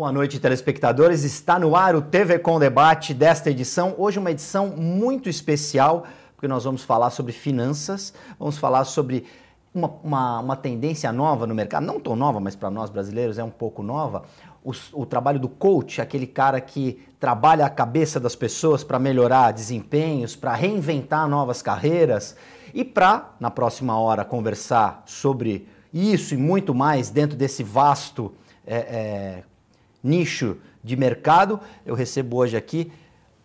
Boa noite, telespectadores. Está no ar o TV Com Debate desta edição. Hoje uma edição muito especial, porque nós vamos falar sobre finanças, vamos falar sobre uma tendência nova no mercado, não tão nova, mas para nós brasileiros é um pouco nova, o trabalho do coach, aquele cara que trabalha a cabeça das pessoas para melhorar desempenhos, para reinventar novas carreiras e para, na próxima hora, conversar sobre isso e muito mais dentro desse vasto nicho de mercado. Eu recebo hoje aqui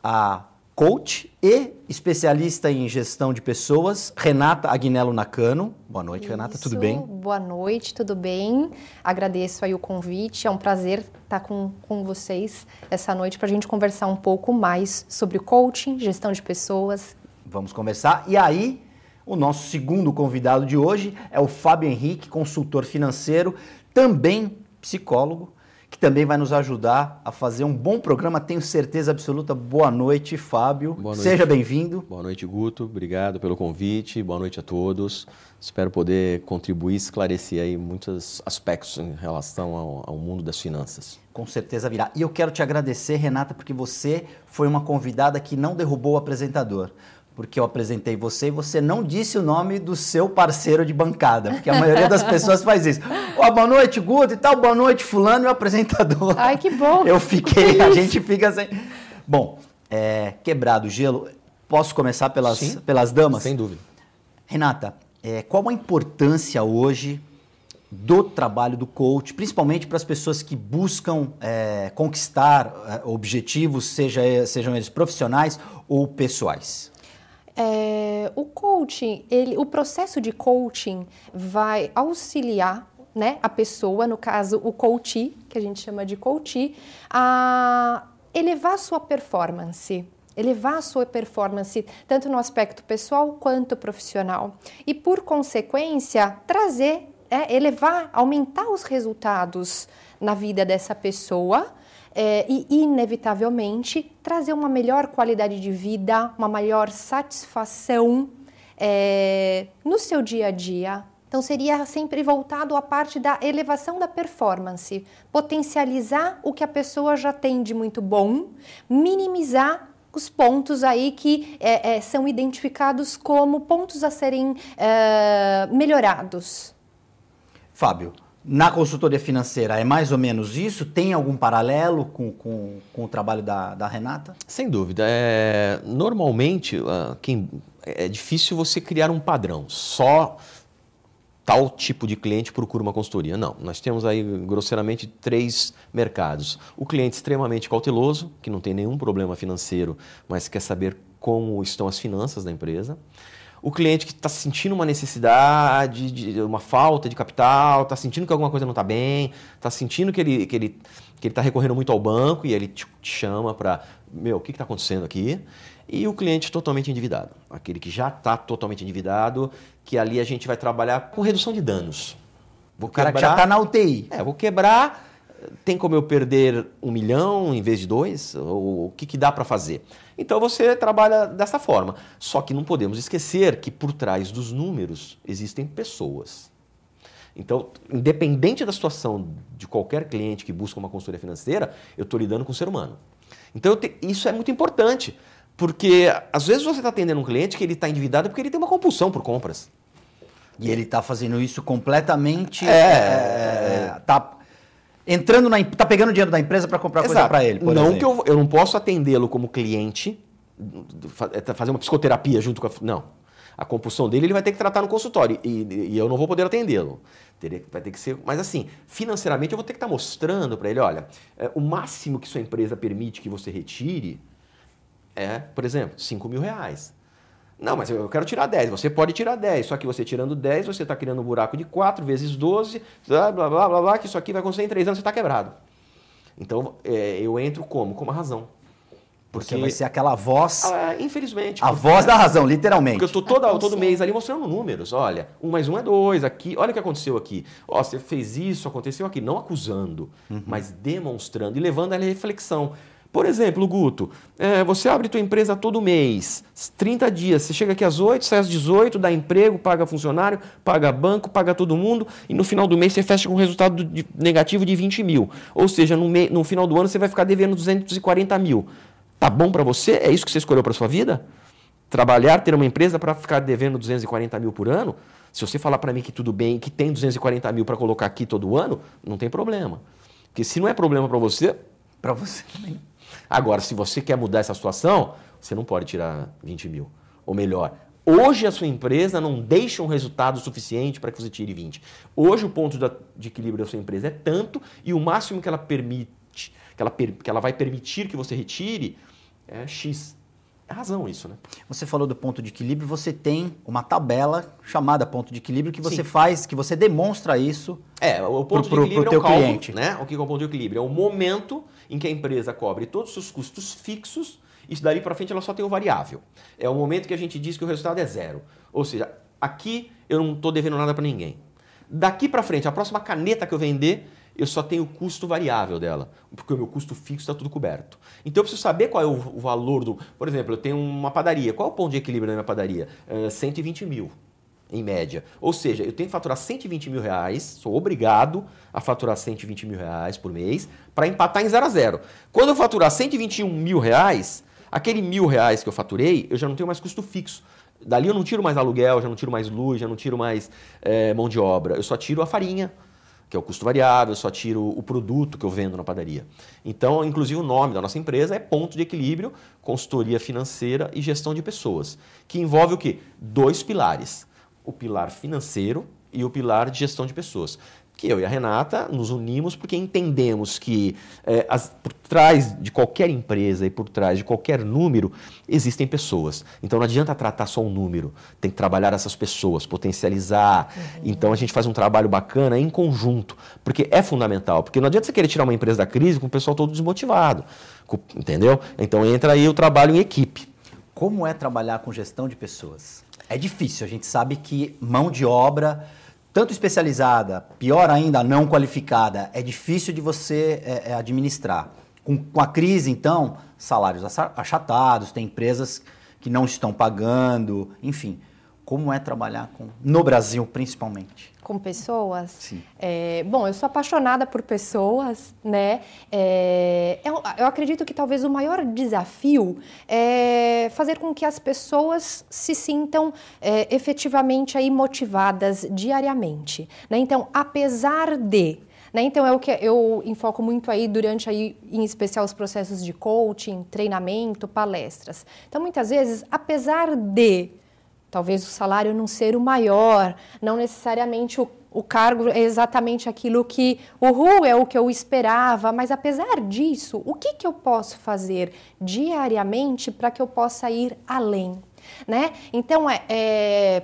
a coach e especialista em gestão de pessoas, Renata Agnello Nakano. Boa noite, Renata, tudo bem? Boa noite, tudo bem? Agradeço aí o convite, é um prazer estar com vocês essa noite para a gente conversar um pouco mais sobre coaching, gestão de pessoas. Vamos conversar. E aí, o nosso segundo convidado de hoje é o Fábio Henrique, consultor financeiro, também psicólogo, que também vai nos ajudar a fazer um bom programa, tenho certeza absoluta. Boa noite, Fábio. Boa noite. Seja bem-vindo. Boa noite, Guto. Obrigado pelo convite. Boa noite a todos. Espero poder contribuir e esclarecer aí muitos aspectos em relação ao mundo das finanças. Com certeza virá. E eu quero te agradecer, Renata, porque você foi uma convidada que não derrubou o apresentador. Porque eu apresentei você e você não disse o nome do seu parceiro de bancada, porque a maioria das pessoas faz isso. Oh, boa noite, Guto e tal, boa noite, fulano e o apresentador. Ai, que bom. Eu fiquei, a gente fica sem... Bom, quebrado o gelo, posso começar pelas damas? Sem dúvida. Renata, qual a importância hoje do trabalho do coach, principalmente para as pessoas que buscam conquistar objetivos, sejam eles profissionais ou pessoais? O coaching, o processo de coaching vai auxiliar, né, a pessoa, no caso o coachee, que a gente chama de coachee, a elevar sua performance. Elevar a sua performance tanto no aspecto pessoal quanto profissional. E por consequência, elevar, aumentar os resultados na vida dessa pessoa. E, inevitavelmente, trazer uma melhor qualidade de vida, uma maior satisfação no seu dia a dia. Então, seria sempre voltado à parte da elevação da performance, potencializar o que a pessoa já tem de muito bom, minimizar os pontos aí que são identificados como pontos a serem melhorados. Fábio, na consultoria financeira é mais ou menos isso? Tem algum paralelo com o trabalho da Renata? Sem dúvida. Normalmente, é difícil você criar um padrão. Só tal tipo de cliente procura uma consultoria. Não, nós temos aí grosseiramente 3 mercados. O cliente extremamente cauteloso, que não tem nenhum problema financeiro, mas quer saber como estão as finanças da empresa. O cliente que está sentindo uma necessidade, uma falta de capital, está sentindo que alguma coisa não está bem, está sentindo que ele está recorrendo muito ao banco e ele te chama para, o que está acontecendo aqui? E o cliente totalmente endividado, aquele que já está totalmente endividado, que ali a gente vai trabalhar com redução de danos. O cara que já está na UTI. Vou quebrar, tem como eu perder 1 milhão em vez de 2? Ou o que dá para fazer? Então você trabalha dessa forma. Só que não podemos esquecer que por trás dos números existem pessoas. Então, independente da situação de qualquer cliente que busca uma consultoria financeira, eu estou lidando com o ser humano. Então isso é muito importante, porque às vezes você está atendendo um cliente que ele está endividado porque ele tem uma compulsão por compras. E ele está fazendo isso completamente... Tá pegando dinheiro da empresa para comprar coisa para ele, por exemplo. Não que eu não posso atendê-lo como cliente, fazer uma psicoterapia junto com Não. A compulsão dele ele vai ter que tratar no consultório e eu não vou poder atendê-lo. Vai ter que ser... Mas assim, financeiramente eu vou ter que estar mostrando para ele, olha, o máximo que sua empresa permite que você retire por exemplo, R$5.000. Não, mas eu quero tirar 10. Você pode tirar 10, só que você tirando 10, você está criando um buraco de 4 vezes 12, blá, blá, blá, blá, blá, que isso aqui vai acontecer em 3 anos, você está quebrado. Então, eu entro como? Com uma razão. Porque vai ser aquela voz... infelizmente. Voz da razão, literalmente. Porque eu estou todo mês ali mostrando números. Olha, 1 mais 1 é 2 aqui. Olha o que aconteceu aqui. Você fez isso, aconteceu aqui. Não acusando, mas demonstrando e levando a reflexão. Por exemplo, Guto, você abre tua empresa todo mês, 30 dias, você chega aqui às 8, sai às 18, dá emprego, paga funcionário, paga banco, paga todo mundo e no final do mês você fecha com um resultado negativo de 20 mil. Ou seja, no final do ano você vai ficar devendo 240 mil. Tá bom para você? É isso que você escolheu para sua vida? Trabalhar, ter uma empresa para ficar devendo 240 mil por ano? Se você falar para mim que tudo bem, que tem 240 mil para colocar aqui todo ano, não tem problema. Porque se não é problema para você também. Agora, se você quer mudar essa situação, você não pode tirar 20 mil. Ou melhor, hoje a sua empresa não deixa um resultado suficiente para que você tire 20. Hoje o ponto de equilíbrio da sua empresa é tanto e o máximo que ela permite, que ela vai permitir que você retire é X. É razão isso, né? Você falou do ponto de equilíbrio, você tem uma tabela chamada ponto de equilíbrio que você Sim. faz, que você demonstra isso o ponto de equilíbrio pro teu é um cálculo, cliente. né? O que é o ponto de equilíbrio? É o momento em que a empresa cobre todos os seus custos fixos e dali para frente ela só tem o variável. É o momento que a gente diz que o resultado é zero. Ou seja, aqui eu não estou devendo nada para ninguém. Daqui para frente, a próxima caneta que eu vender, eu só tenho o custo variável dela, porque o meu custo fixo está tudo coberto. Então eu preciso saber qual é o valor do... Por exemplo, eu tenho uma padaria. Qual é o ponto de equilíbrio da minha padaria? 120 mil, em média. Ou seja, eu tenho que faturar 120 mil reais, sou obrigado a faturar 120 mil reais por mês para empatar em 0 a 0. Quando eu faturar 121 mil reais, aquele R$1.000 que eu faturei, eu já não tenho mais custo fixo. Dali eu não tiro mais aluguel, já não tiro mais luz, já não tiro mais mão de obra. Eu só tiro a farinha, que é o custo variável, eu só tiro o produto que eu vendo na padaria. Então, inclusive, o nome da nossa empresa é Ponto de Equilíbrio, Consultoria Financeira e Gestão de Pessoas, que envolve o quê? 2 pilares, o pilar financeiro e o pilar de gestão de pessoas. Que eu e a Renata nos unimos porque entendemos que por trás de qualquer empresa e por trás de qualquer número existem pessoas. Então não adianta tratar só um número, tem que trabalhar essas pessoas, potencializar. Então a gente faz um trabalho bacana em conjunto, porque é fundamental. Porque não adianta você querer tirar uma empresa da crise com o pessoal todo desmotivado, entendeu? Então entra aí o trabalho em equipe. Como é trabalhar com gestão de pessoas? É difícil, a gente sabe que mão de obra... tanto especializada, pior ainda, não qualificada, é difícil de você administrar. Com a crise, então, salários achatados, tem empresas que não estão pagando, enfim. Como é trabalhar no Brasil, principalmente? Com pessoas? Sim. Bom, eu sou apaixonada por pessoas, né? Eu acredito que talvez o maior desafio é fazer com que as pessoas se sintam efetivamente aí motivadas diariamente, né? Então, apesar de... Né? Então, é o que eu enfoco muito aí durante, aí, em especial, os processos de coaching, treinamento, palestras. Então, muitas vezes, apesar de... talvez o salário não ser o maior, não necessariamente o cargo é exatamente aquilo que, é o que eu esperava, mas apesar disso, o que eu posso fazer diariamente para que eu possa ir além? Né? Então,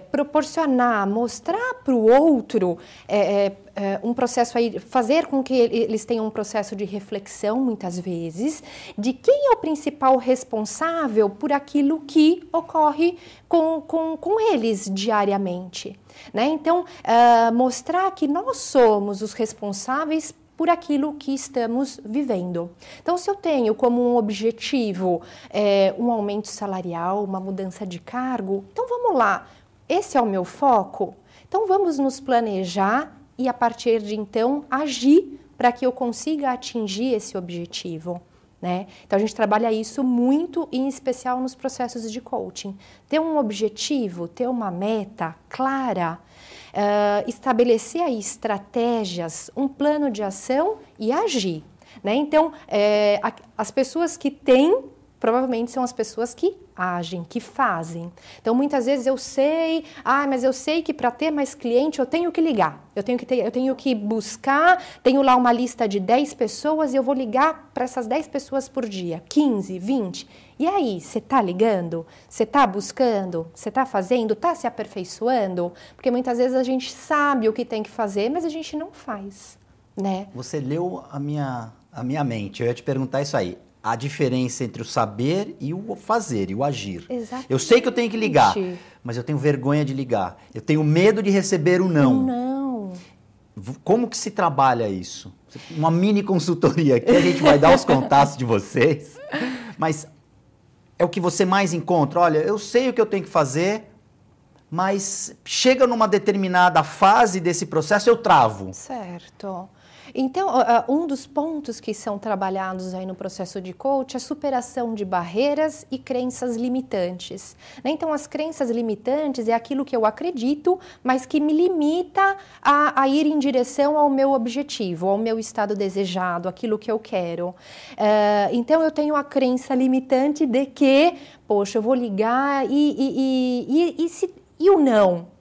proporcionar, mostrar para o outro um processo aí, fazer com que eles tenham um processo de reflexão, muitas vezes, de quem é o principal responsável por aquilo que ocorre com eles diariamente. Né? Então, mostrar que nós somos os responsáveis por aquilo que estamos vivendo. Então, se eu tenho como um objetivo um aumento salarial, uma mudança de cargo, então vamos lá, esse é o meu foco? Então, vamos nos planejar e, a partir de então, agir para que eu consiga atingir esse objetivo. Né? Então, a gente trabalha isso muito, em especial nos processos de coaching. Ter um objetivo, ter uma meta clara, estabelecer aí estratégias, um plano de ação e agir. Né? Então, as pessoas que têm, provavelmente são as pessoas que agem, que fazem. Então, muitas vezes eu sei, mas eu sei que para ter mais cliente eu tenho que ligar, eu tenho que buscar, tenho lá uma lista de 10 pessoas e eu vou ligar para essas 10 pessoas por dia, 15, 20. E aí, você está ligando? Você está buscando? Você está fazendo? Está se aperfeiçoando? Porque muitas vezes a gente sabe o que tem que fazer, mas a gente não faz, né? Você leu a minha mente, eu ia te perguntar isso aí. A diferença entre o saber e o fazer, e o agir. Exatamente. Eu sei que eu tenho que ligar, mas eu tenho vergonha de ligar. Eu tenho medo de receber o não. Não. Como que se trabalha isso? uma mini consultoria aqui, a gente vai dar os contatos de vocês, mas é o que você mais encontra. Olha, eu sei o que eu tenho que fazer, mas chega numa determinada fase desse processo, eu travo. Certo. Então, um dos pontos que são trabalhados aí no processo de coach é a superação de barreiras e crenças limitantes, né? Então, as crenças limitantes é aquilo que eu acredito, mas que me limita a ir em direção ao meu objetivo, ao meu estado desejado, aquilo que eu quero. Então, eu tenho a crença limitante de que, poxa, eu vou ligar e o não?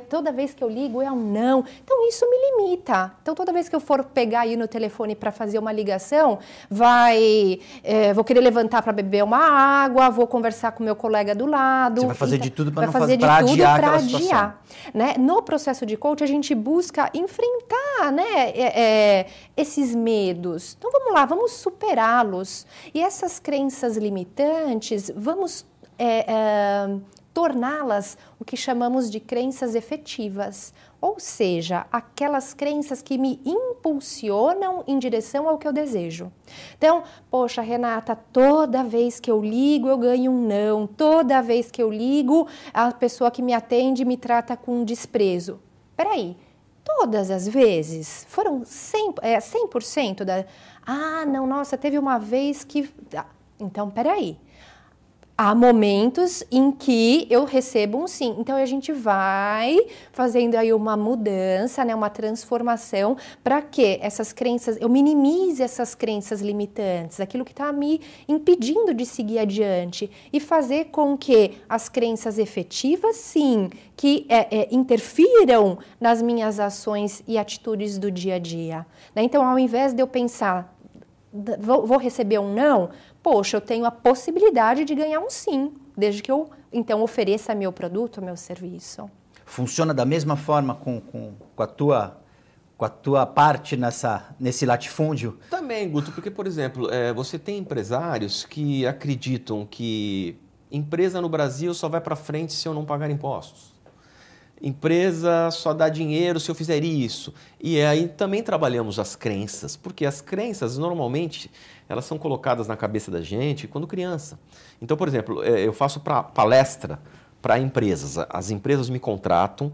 Toda vez que eu ligo é um não. Então, isso me limita. Então, toda vez que eu for pegar aí no telefone para fazer uma ligação, vou querer levantar para beber uma água, vou conversar com o meu colega do lado. Você vai fazer de tudo para adiar aquela situação. Né? No processo de coach, a gente busca enfrentar, né, esses medos. Então, vamos lá, vamos superá-los. E essas crenças limitantes, vamos torná-las o que chamamos de crenças efetivas, ou seja, aquelas crenças que me impulsionam em direção ao que eu desejo. Então, poxa, Renata, toda vez que eu ligo eu ganho um não, toda vez que eu ligo a pessoa que me atende me trata com desprezo. Peraí, todas as vezes? Foram 100% da... não, nossa, teve uma vez que... Então, peraí. Há momentos em que eu recebo um sim. Então, a gente vai fazendo aí uma mudança, né, uma transformação para que essas crenças, eu minimize essas crenças limitantes, aquilo que está me impedindo de seguir adiante e fazer com que as crenças efetivas, sim, que interfiram nas minhas ações e atitudes do dia a dia. Né? Então, ao invés de eu pensar, vou receber um não, poxa, eu tenho a possibilidade de ganhar um sim, desde que eu, então, ofereça meu produto, meu serviço. Funciona da mesma forma com a tua parte nesse latifúndio? Também, Guto, porque, por exemplo, você tem empresários que acreditam que empresa no Brasil só vai para frente se eu não pagar impostos. Empresa só dá dinheiro se eu fizer isso. E aí também trabalhamos as crenças, porque as crenças, normalmente, elas são colocadas na cabeça da gente quando criança. Então, por exemplo, eu faço palestra para empresas. As empresas me contratam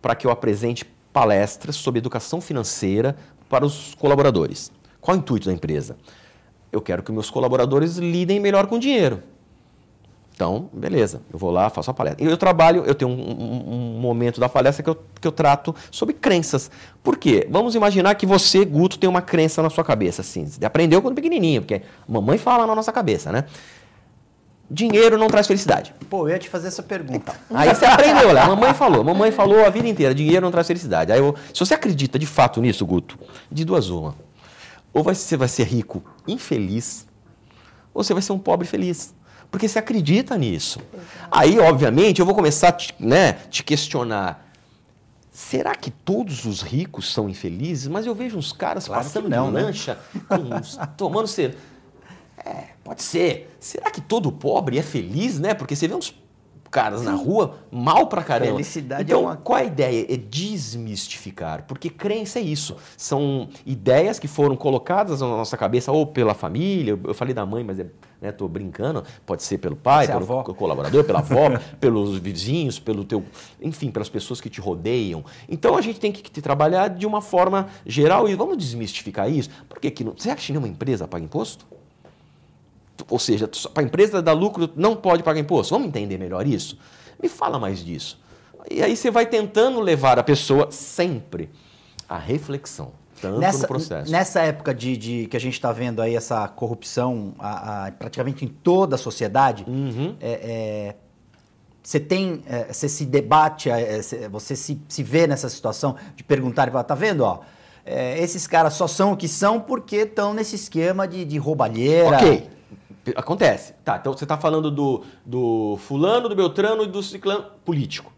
para que eu apresente palestras sobre educação financeira para os colaboradores. Qual é o intuito da empresa? Eu quero que meus colaboradores lidem melhor com o dinheiro. Então, beleza, eu vou lá, faço a palestra. Eu tenho um momento da palestra que eu trato sobre crenças. Por quê? Vamos imaginar que você, Guto, tem uma crença na sua cabeça, assim. Você aprendeu quando pequenininho, porque a mamãe fala na nossa cabeça, né? Dinheiro não traz felicidade. Pô, eu ia te fazer essa pergunta. Aí você aprendeu, olha, a mamãe falou a vida inteira, dinheiro não traz felicidade. Se você acredita de fato nisso, Guto, de duas uma. Ou você vai ser rico infeliz, ou você vai ser um pobre feliz. Porque você acredita nisso. Exato. Aí, obviamente, eu vou começar a te questionar. Será que todos os ricos são infelizes? Mas eu vejo uns caras passando de lancha, tomando cerveja. Pode ser. Será que todo pobre é feliz, né? Porque você vê uns caras na rua mal pra caramba. Felicidade então, qual é a ideia? É desmistificar. Porque crença é isso. São ideias que foram colocadas na nossa cabeça ou pela família. Eu falei da mãe, mas tô brincando. Pode ser pelo pai, pelo colaborador, pela avó, pelos vizinhos, enfim, pelas pessoas que te rodeiam. Então, a gente tem que trabalhar de uma forma geral e vamos desmistificar isso. Por que você acha que nenhuma empresa paga imposto? Ou seja, para a empresa dar lucro não pode pagar imposto. Vamos entender melhor isso? Me fala mais disso. E aí você vai tentando levar a pessoa sempre à reflexão, tanto no processo. Nessa época que a gente está vendo aí essa corrupção praticamente em toda a sociedade, você se debate, você se vê nessa situação de perguntar, tá vendo, ó? Esses caras só são o que são porque estão nesse esquema de roubalheira. Ok. Acontece. Tá, então você está falando do fulano, do beltrano e do ciclano político.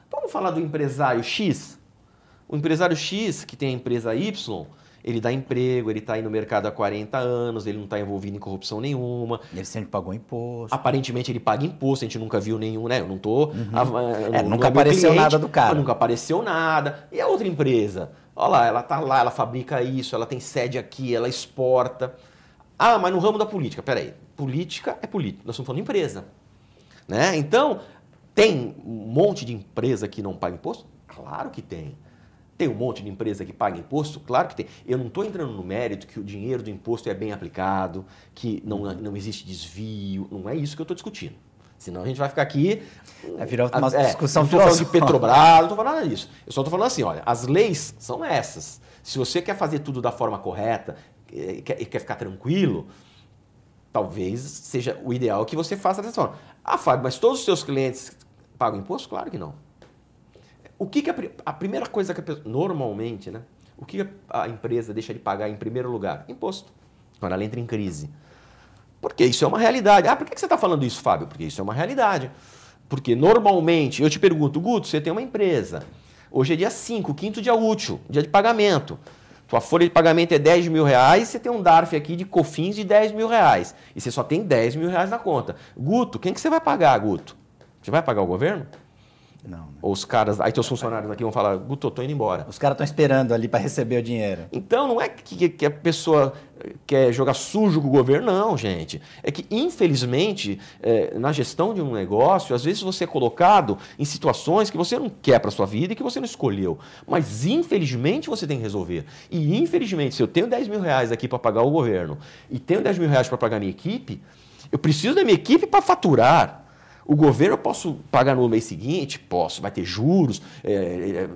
Vamos falar do empresário X? O empresário X, que tem a empresa Y, ele dá emprego, ele está aí no mercado há 40 anos, ele não está envolvido em corrupção nenhuma. Ele sempre pagou imposto. Aparentemente ele paga imposto, a gente nunca viu nenhum, né? Eu não estou... nunca apareceu nada do cara. Nunca apareceu nada. E a outra empresa? Olha lá, ela está lá, ela fabrica isso, ela tem sede aqui, ela exporta. Ah, mas no ramo da política, peraí, política é política, nós estamos falando de empresa. Né? Então, tem um monte de empresa que não paga imposto? Claro que tem. Tem um monte de empresa que paga imposto? Claro que tem. Eu não estou entrando no mérito que o dinheiro do imposto é bem aplicado, que não existe desvio, não é isso que eu estou discutindo. Senão a gente vai ficar aqui... Virou uma discussão não estou falando de Petrobras, não estou falando nada disso. Eu só estou falando assim, olha, as leis são essas. Se você quer fazer tudo da forma correta e quer ficar tranquilo, talvez seja o ideal que você faça dessa forma. Ah, Fábio, mas todos os seus clientes pagam imposto? Claro que não. O que a primeira coisa que a pessoa, normalmente, né? O que a empresa deixa de pagar em primeiro lugar? Imposto. Quando ela entra em crise. Porque isso é uma realidade. Ah, por que você está falando isso, Fábio? Porque isso é uma realidade. Porque normalmente, eu te pergunto, Guto, você tem uma empresa. Hoje é dia 5, quinto dia útil, dia de pagamento. Sua folha de pagamento é 10 mil reais, você tem um DARF aqui de COFINS de 10 mil reais. E você só tem 10 mil reais na conta. Guto, quem que você vai pagar, Guto? Você vai pagar o governo? Não. Ou os caras, aí teus funcionários aqui vão falar, Guto, eu tô indo embora. Os caras estão esperando ali para receber o dinheiro. Então não é que a pessoa quer jogar sujo com o governo, não, gente. É que, infelizmente, na gestão de um negócio, às vezes você é colocado em situações que você não quer para sua vida e que você não escolheu. Mas, infelizmente, você tem que resolver. E, infelizmente, se eu tenho 10 mil reais aqui para pagar o governo e tenho 10 mil reais para pagar a minha equipe, eu preciso da minha equipe para faturar. O governo eu posso pagar no mês seguinte? Posso, vai ter juros,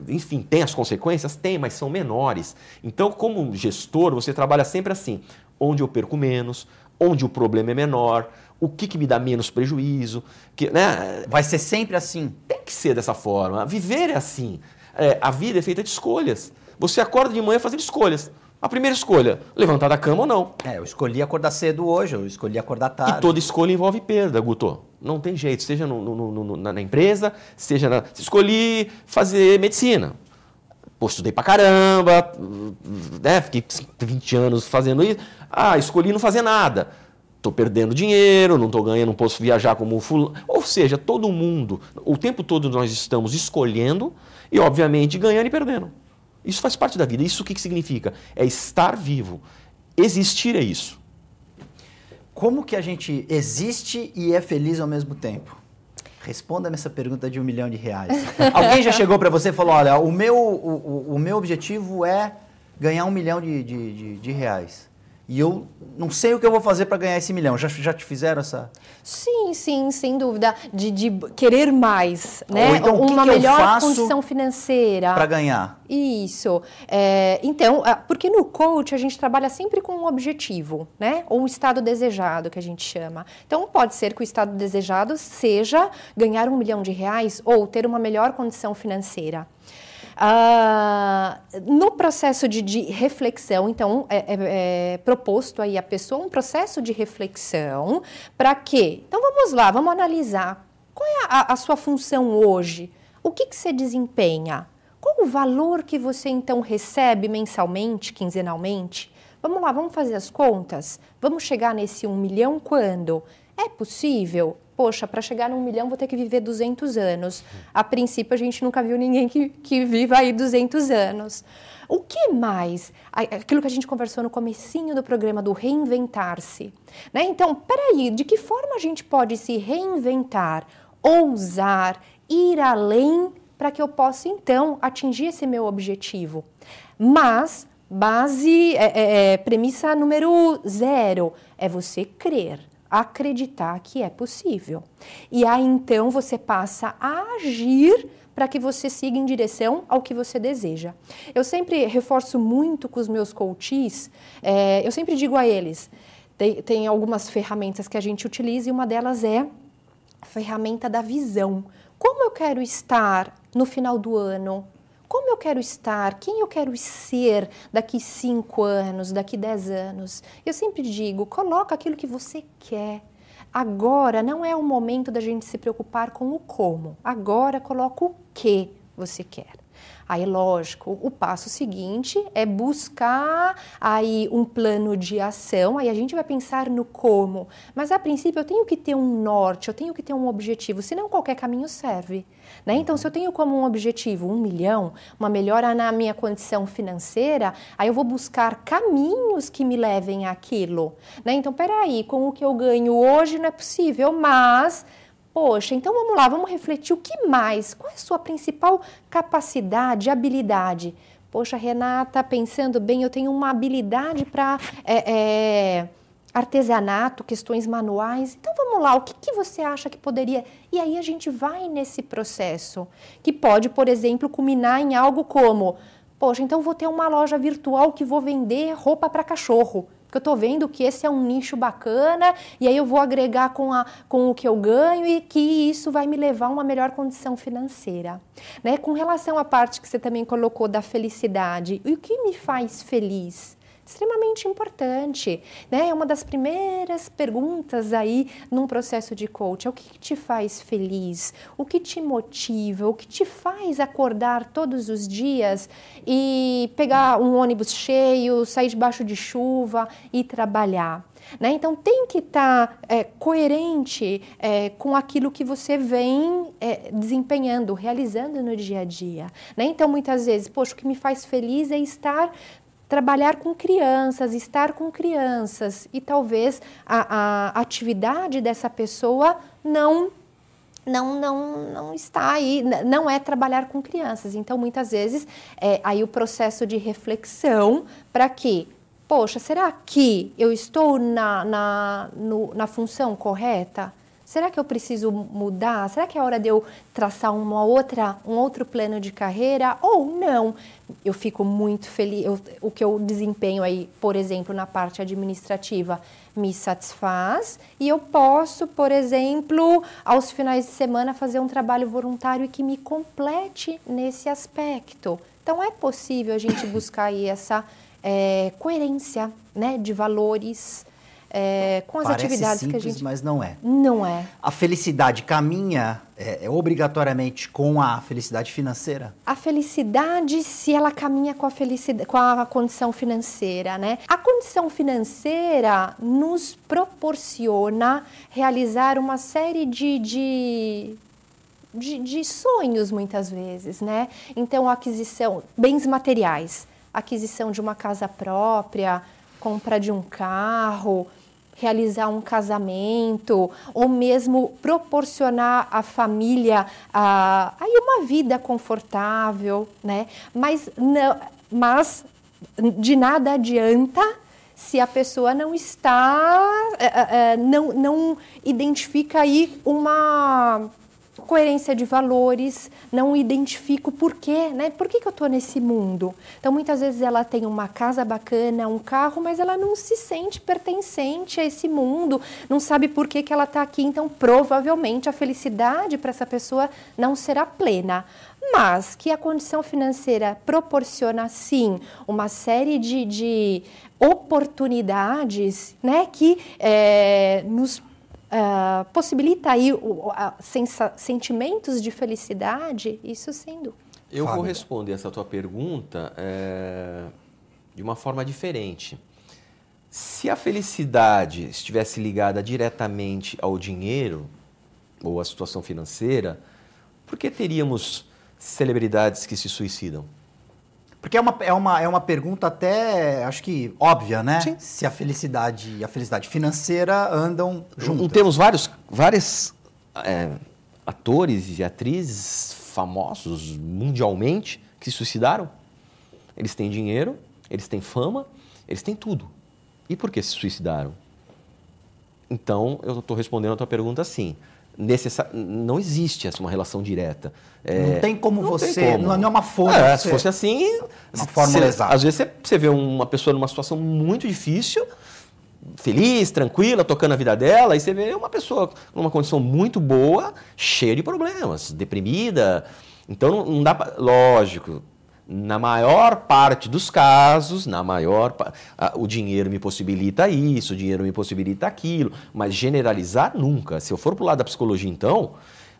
enfim, tem as consequências? Tem, mas são menores. Então, como gestor, você trabalha sempre assim, onde eu perco menos, onde o problema é menor, o que me dá menos prejuízo. Né? Vai ser sempre assim? Tem que ser dessa forma. Viver é assim. A vida é feita de escolhas. Você acorda de manhã fazendo escolhas. A primeira escolha, levantar da cama ou não. Eu escolhi acordar cedo hoje, eu escolhi acordar tarde. E toda escolha envolve perda, Guto. Não tem jeito, seja na empresa, seja na... Escolhi fazer medicina. Pô, estudei pra caramba, né? Fiquei 20 anos fazendo isso. Ah, escolhi não fazer nada. Estou perdendo dinheiro, não estou ganhando, não posso viajar como fulano. Ou seja, todo mundo, o tempo todo nós estamos escolhendo e, obviamente, ganhando e perdendo. Isso faz parte da vida. Isso o que significa? É estar vivo. Existir é isso. Como que a gente existe e é feliz ao mesmo tempo? Responda-me essa pergunta de R$1 milhão. Alguém já chegou para você e falou, olha, o meu objetivo é ganhar R$1 milhão de reais. E eu não sei o que eu vou fazer para ganhar esse milhão. Já te fizeram essa... Sim, sem dúvida. De querer mais, né? Ou então, uma melhor condição financeira. Para ganhar. Isso. Então, porque no coach a gente trabalha sempre com um objetivo, né? Ou um estado desejado, que a gente chama. Então, pode ser que o estado desejado seja ganhar R$1 milhão ou ter uma melhor condição financeira. No processo de reflexão, então, é proposto aí a pessoa um processo de reflexão para quê? Então, vamos lá, vamos analisar. Qual é a sua função hoje? O que você desempenha? Qual o valor que você, então, recebe mensalmente, quinzenalmente? Vamos lá, vamos fazer as contas? Vamos chegar nesse 1 milhão quando? É possível? Poxa, para chegar no 1 milhão vou ter que viver 200 anos. A princípio, a gente nunca viu ninguém que viva aí 200 anos. O que mais? Aquilo que a gente conversou no comecinho do programa, do reinventar-se. Né? Então, peraí, de que forma a gente pode se reinventar, ousar, ir além para que eu possa, então, atingir esse meu objetivo? Mas, premissa número 0, é você crer. Acreditar que é possível. E aí, então, você passa a agir para que você siga em direção ao que você deseja. Eu sempre reforço muito com os meus coaches, eu sempre digo a eles, tem algumas ferramentas que a gente utiliza e uma delas é a ferramenta da visão. Como eu quero estar no final do ano? Como eu quero estar? Quem eu quero ser daqui 5 anos, daqui 10 anos? Eu sempre digo, coloca aquilo que você quer. Agora não é o momento da gente se preocupar com o como. Agora coloca o que você quer. Aí, lógico, o passo seguinte é buscar aí um plano de ação, aí a gente vai pensar no como. Mas, a princípio, eu tenho que ter um norte, eu tenho que ter um objetivo, senão qualquer caminho serve. Né? Então, se eu tenho como um objetivo 1 milhão, uma melhora na minha condição financeira, aí eu vou buscar caminhos que me levem àquilo. Né? Então, peraí, com o que eu ganho hoje não é possível, mas... Poxa, então vamos lá, vamos refletir o que mais? Qual é a sua principal capacidade, habilidade? Poxa, Renata, pensando bem, eu tenho uma habilidade para artesanato, questões manuais. Então vamos lá, o que você acha que poderia... E aí a gente vai nesse processo, que pode, por exemplo, culminar em algo como... Poxa, então vou ter uma loja virtual que vou vender roupa para cachorro. Porque eu estou vendo que esse é um nicho bacana e aí eu vou agregar com o que eu ganho e que isso vai me levar a uma melhor condição financeira. Né? Com relação à parte que você também colocou da felicidade, e o que me faz feliz? Extremamente importante, né? É uma das primeiras perguntas aí num processo de coach. É o que te faz feliz? O que te motiva? O que te faz acordar todos os dias e pegar um ônibus cheio, sair debaixo de chuva e trabalhar? Né? Então, tem que estar coerente com aquilo que você vem desempenhando, realizando no dia a dia. Né? Então, muitas vezes, poxa, o que me faz feliz é trabalhar com crianças, estar com crianças e talvez a atividade dessa pessoa não está aí, não é trabalhar com crianças. Então, muitas vezes, aí o processo de reflexão para que, poxa, será que eu estou na função correta? Será que eu preciso mudar? Será que é hora de eu traçar um outro plano de carreira? Ou não? Eu fico muito feliz. O que eu desempenho aí, por exemplo, na parte administrativa, me satisfaz. E eu posso, por exemplo, aos finais de semana, fazer um trabalho voluntário que me complete nesse aspecto. Então, é possível a gente buscar aí essa coerência, né, de valores, com as Parece atividades simples, que a gente... mas não é. Não é. A felicidade caminha obrigatoriamente com a felicidade financeira? A felicidade, se ela caminha com a condição financeira, né? A condição financeira nos proporciona realizar uma série de sonhos, muitas vezes, né? Então, aquisição, bens materiais, aquisição de uma casa própria, compra de um carro, realizar um casamento, ou mesmo proporcionar à família aí uma vida confortável, né? Mas de nada adianta se a pessoa não não identifica aí uma coerência de valores, não identifico por quê, né? Por que eu estou nesse mundo? Então, muitas vezes ela tem uma casa bacana, um carro, mas ela não se sente pertencente a esse mundo, não sabe por que ela está aqui. Então, provavelmente, a felicidade para essa pessoa não será plena. Mas que a condição financeira proporciona, sim, uma série de oportunidades, né? Que nos possibilita aí sentimentos de felicidade, isso sem dúvida. Eu vou responder essa tua pergunta de uma forma diferente. Se a felicidade estivesse ligada diretamente ao dinheiro ou à situação financeira, por que teríamos celebridades que se suicidam? Porque é uma pergunta até, acho que óbvia, né? Sim. Se a felicidade e a felicidade financeira andam juntas. Temos vários atores e atrizes famosos mundialmente que se suicidaram. Eles têm dinheiro, eles têm fama, eles têm tudo. E por que se suicidaram? Então, eu estou respondendo a tua pergunta assim. Não existe essa uma relação direta. Não tem como você... Não é uma forma. Se fosse assim... Uma fórmula exata. Às vezes você vê uma pessoa numa situação muito difícil, feliz, tranquila, tocando a vida dela, e você vê uma pessoa numa condição muito boa, cheia de problemas, deprimida. Então, não dá pra... Lógico, na maior parte dos casos, o dinheiro me possibilita isso, o dinheiro me possibilita aquilo, mas generalizar nunca. Se eu for para o lado da psicologia, então,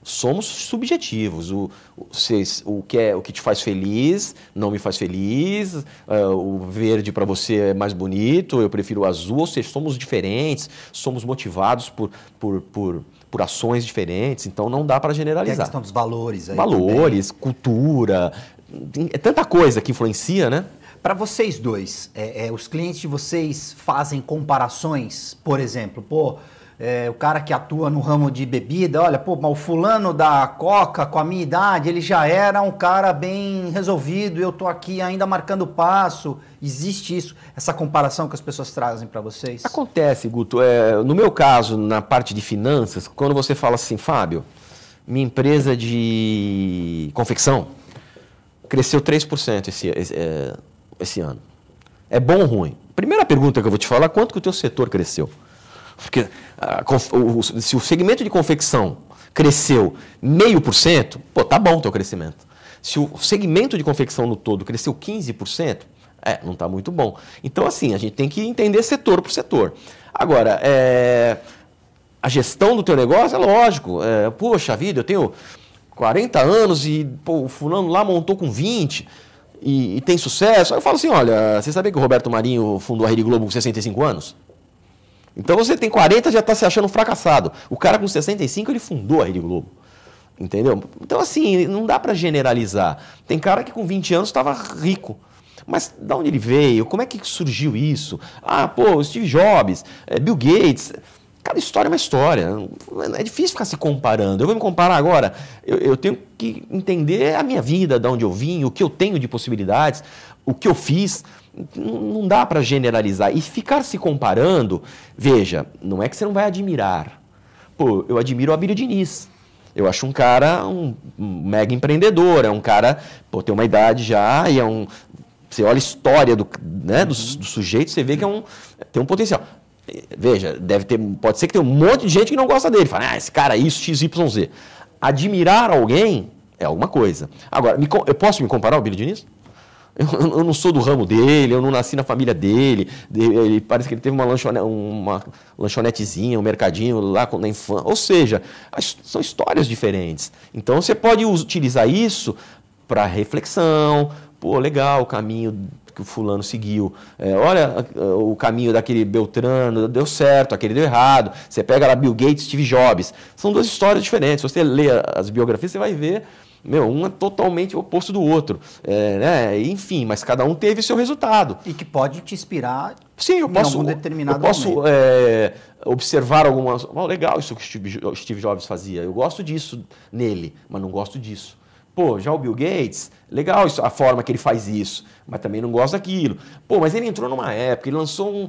Somos subjetivos. O que te faz feliz não me faz feliz. O verde para você é mais bonito, eu prefiro o azul. Ou seja, somos diferentes, somos motivados por ações diferentes. Então não dá para generalizar. Tem a questão dos valores aí. Valores, também. Cultura. É tanta coisa que influencia, né? Para vocês dois, os clientes de vocês fazem comparações? Por exemplo, o cara que atua no ramo de bebida, olha, mas o fulano da Coca, com a minha idade, ele já era um cara bem resolvido, eu tô aqui ainda marcando passo. Existe isso, essa comparação que as pessoas trazem para vocês? Acontece, Guto. No meu caso, na parte de finanças, quando você fala assim, Fábio, minha empresa de confecção cresceu 3% esse ano. É bom ou ruim? Primeira pergunta que eu vou te falar, quanto que o teu setor cresceu? Porque se o segmento de confecção cresceu 0,5%, tá bom o teu crescimento. Se o segmento de confecção no todo cresceu 15%, não está muito bom. Então, assim, a gente tem que entender setor por setor. Agora, a gestão do teu negócio é lógico. Poxa vida, eu tenho 40 anos e o fulano lá montou com 20 e tem sucesso. Aí eu falo assim, olha, você sabia que o Roberto Marinho fundou a Rede Globo com 65 anos? Então você tem 40 e já está se achando um fracassado. O cara com 65 ele fundou a Rede Globo. Entendeu? Então assim, não dá para generalizar. Tem cara que com 20 anos estava rico. Mas de onde ele veio? Como é que surgiu isso? Steve Jobs, Bill Gates. Cada história é uma história. É difícil ficar se comparando. Eu vou me comparar agora. Eu tenho que entender a minha vida, de onde eu vim, o que eu tenho de possibilidades, o que eu fiz. Não dá para generalizar. E ficar se comparando, veja, não é que você não vai admirar. Eu admiro o Abílio Diniz. Eu acho um cara, um mega empreendedor. É um cara, tem uma idade já e você olha a história do sujeito, você vê que tem um potencial. Veja, pode ser que tenha um monte de gente que não gosta dele. Fala, esse cara é isso, XYZ. Admirar alguém é alguma coisa. Agora, eu posso me comparar ao Abílio Diniz? Eu não sou do ramo dele, eu não nasci na família dele. Parece que ele teve uma lanchonetezinha, um mercadinho lá na infância. Ou seja, são histórias diferentes. Então, você pode utilizar isso para reflexão. Legal o caminho que o fulano seguiu. Olha o caminho daquele Beltrano, deu certo, aquele deu errado. Você pega lá Bill Gates, Steve Jobs. São duas histórias diferentes. Se você lê as biografias, você vai ver, um é totalmente oposto do outro. Enfim, mas cada um teve seu resultado. E que pode te inspirar. Sim, em algum determinado eu posso momento. observar algumas... legal isso que o Steve Jobs fazia. Eu gosto disso nele, mas não gosto disso. Já o Bill Gates, legal a forma que ele faz isso, mas também não gosto daquilo. Mas ele entrou numa época, ele lançou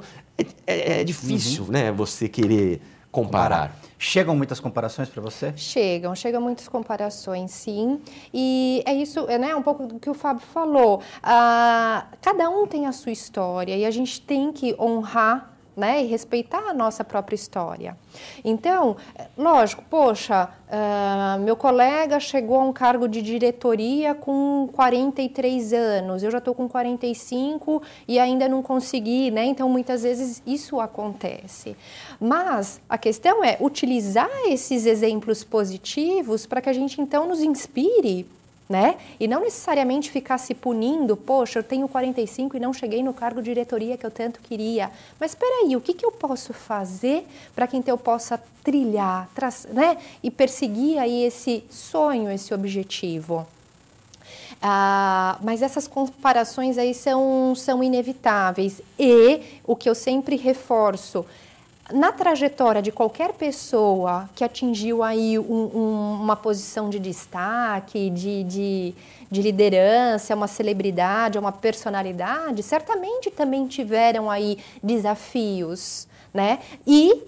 É difícil, né, você querer comparar. Chegam muitas comparações para você? Chegam muitas comparações, sim. E é isso, né, um pouco do que o Fábio falou. Cada um tem a sua história e a gente tem que honrar, né, e respeitar a nossa própria história. Então, lógico, meu colega chegou a um cargo de diretoria com 43 anos, eu já estou com 45 e ainda não consegui, né? Então, muitas vezes isso acontece. Mas a questão é utilizar esses exemplos positivos para que a gente, então, nos inspire, né? E não necessariamente ficar se punindo, eu tenho 45 e não cheguei no cargo de diretoria que eu tanto queria. Mas espera aí, o que eu posso fazer para que então eu possa trilhar, né? E perseguir aí esse sonho, esse objetivo? Mas essas comparações aí são inevitáveis. E o que eu sempre reforço, na trajetória de qualquer pessoa que atingiu aí uma posição de destaque, de liderança, uma celebridade, uma personalidade, certamente também tiveram aí desafios, né? E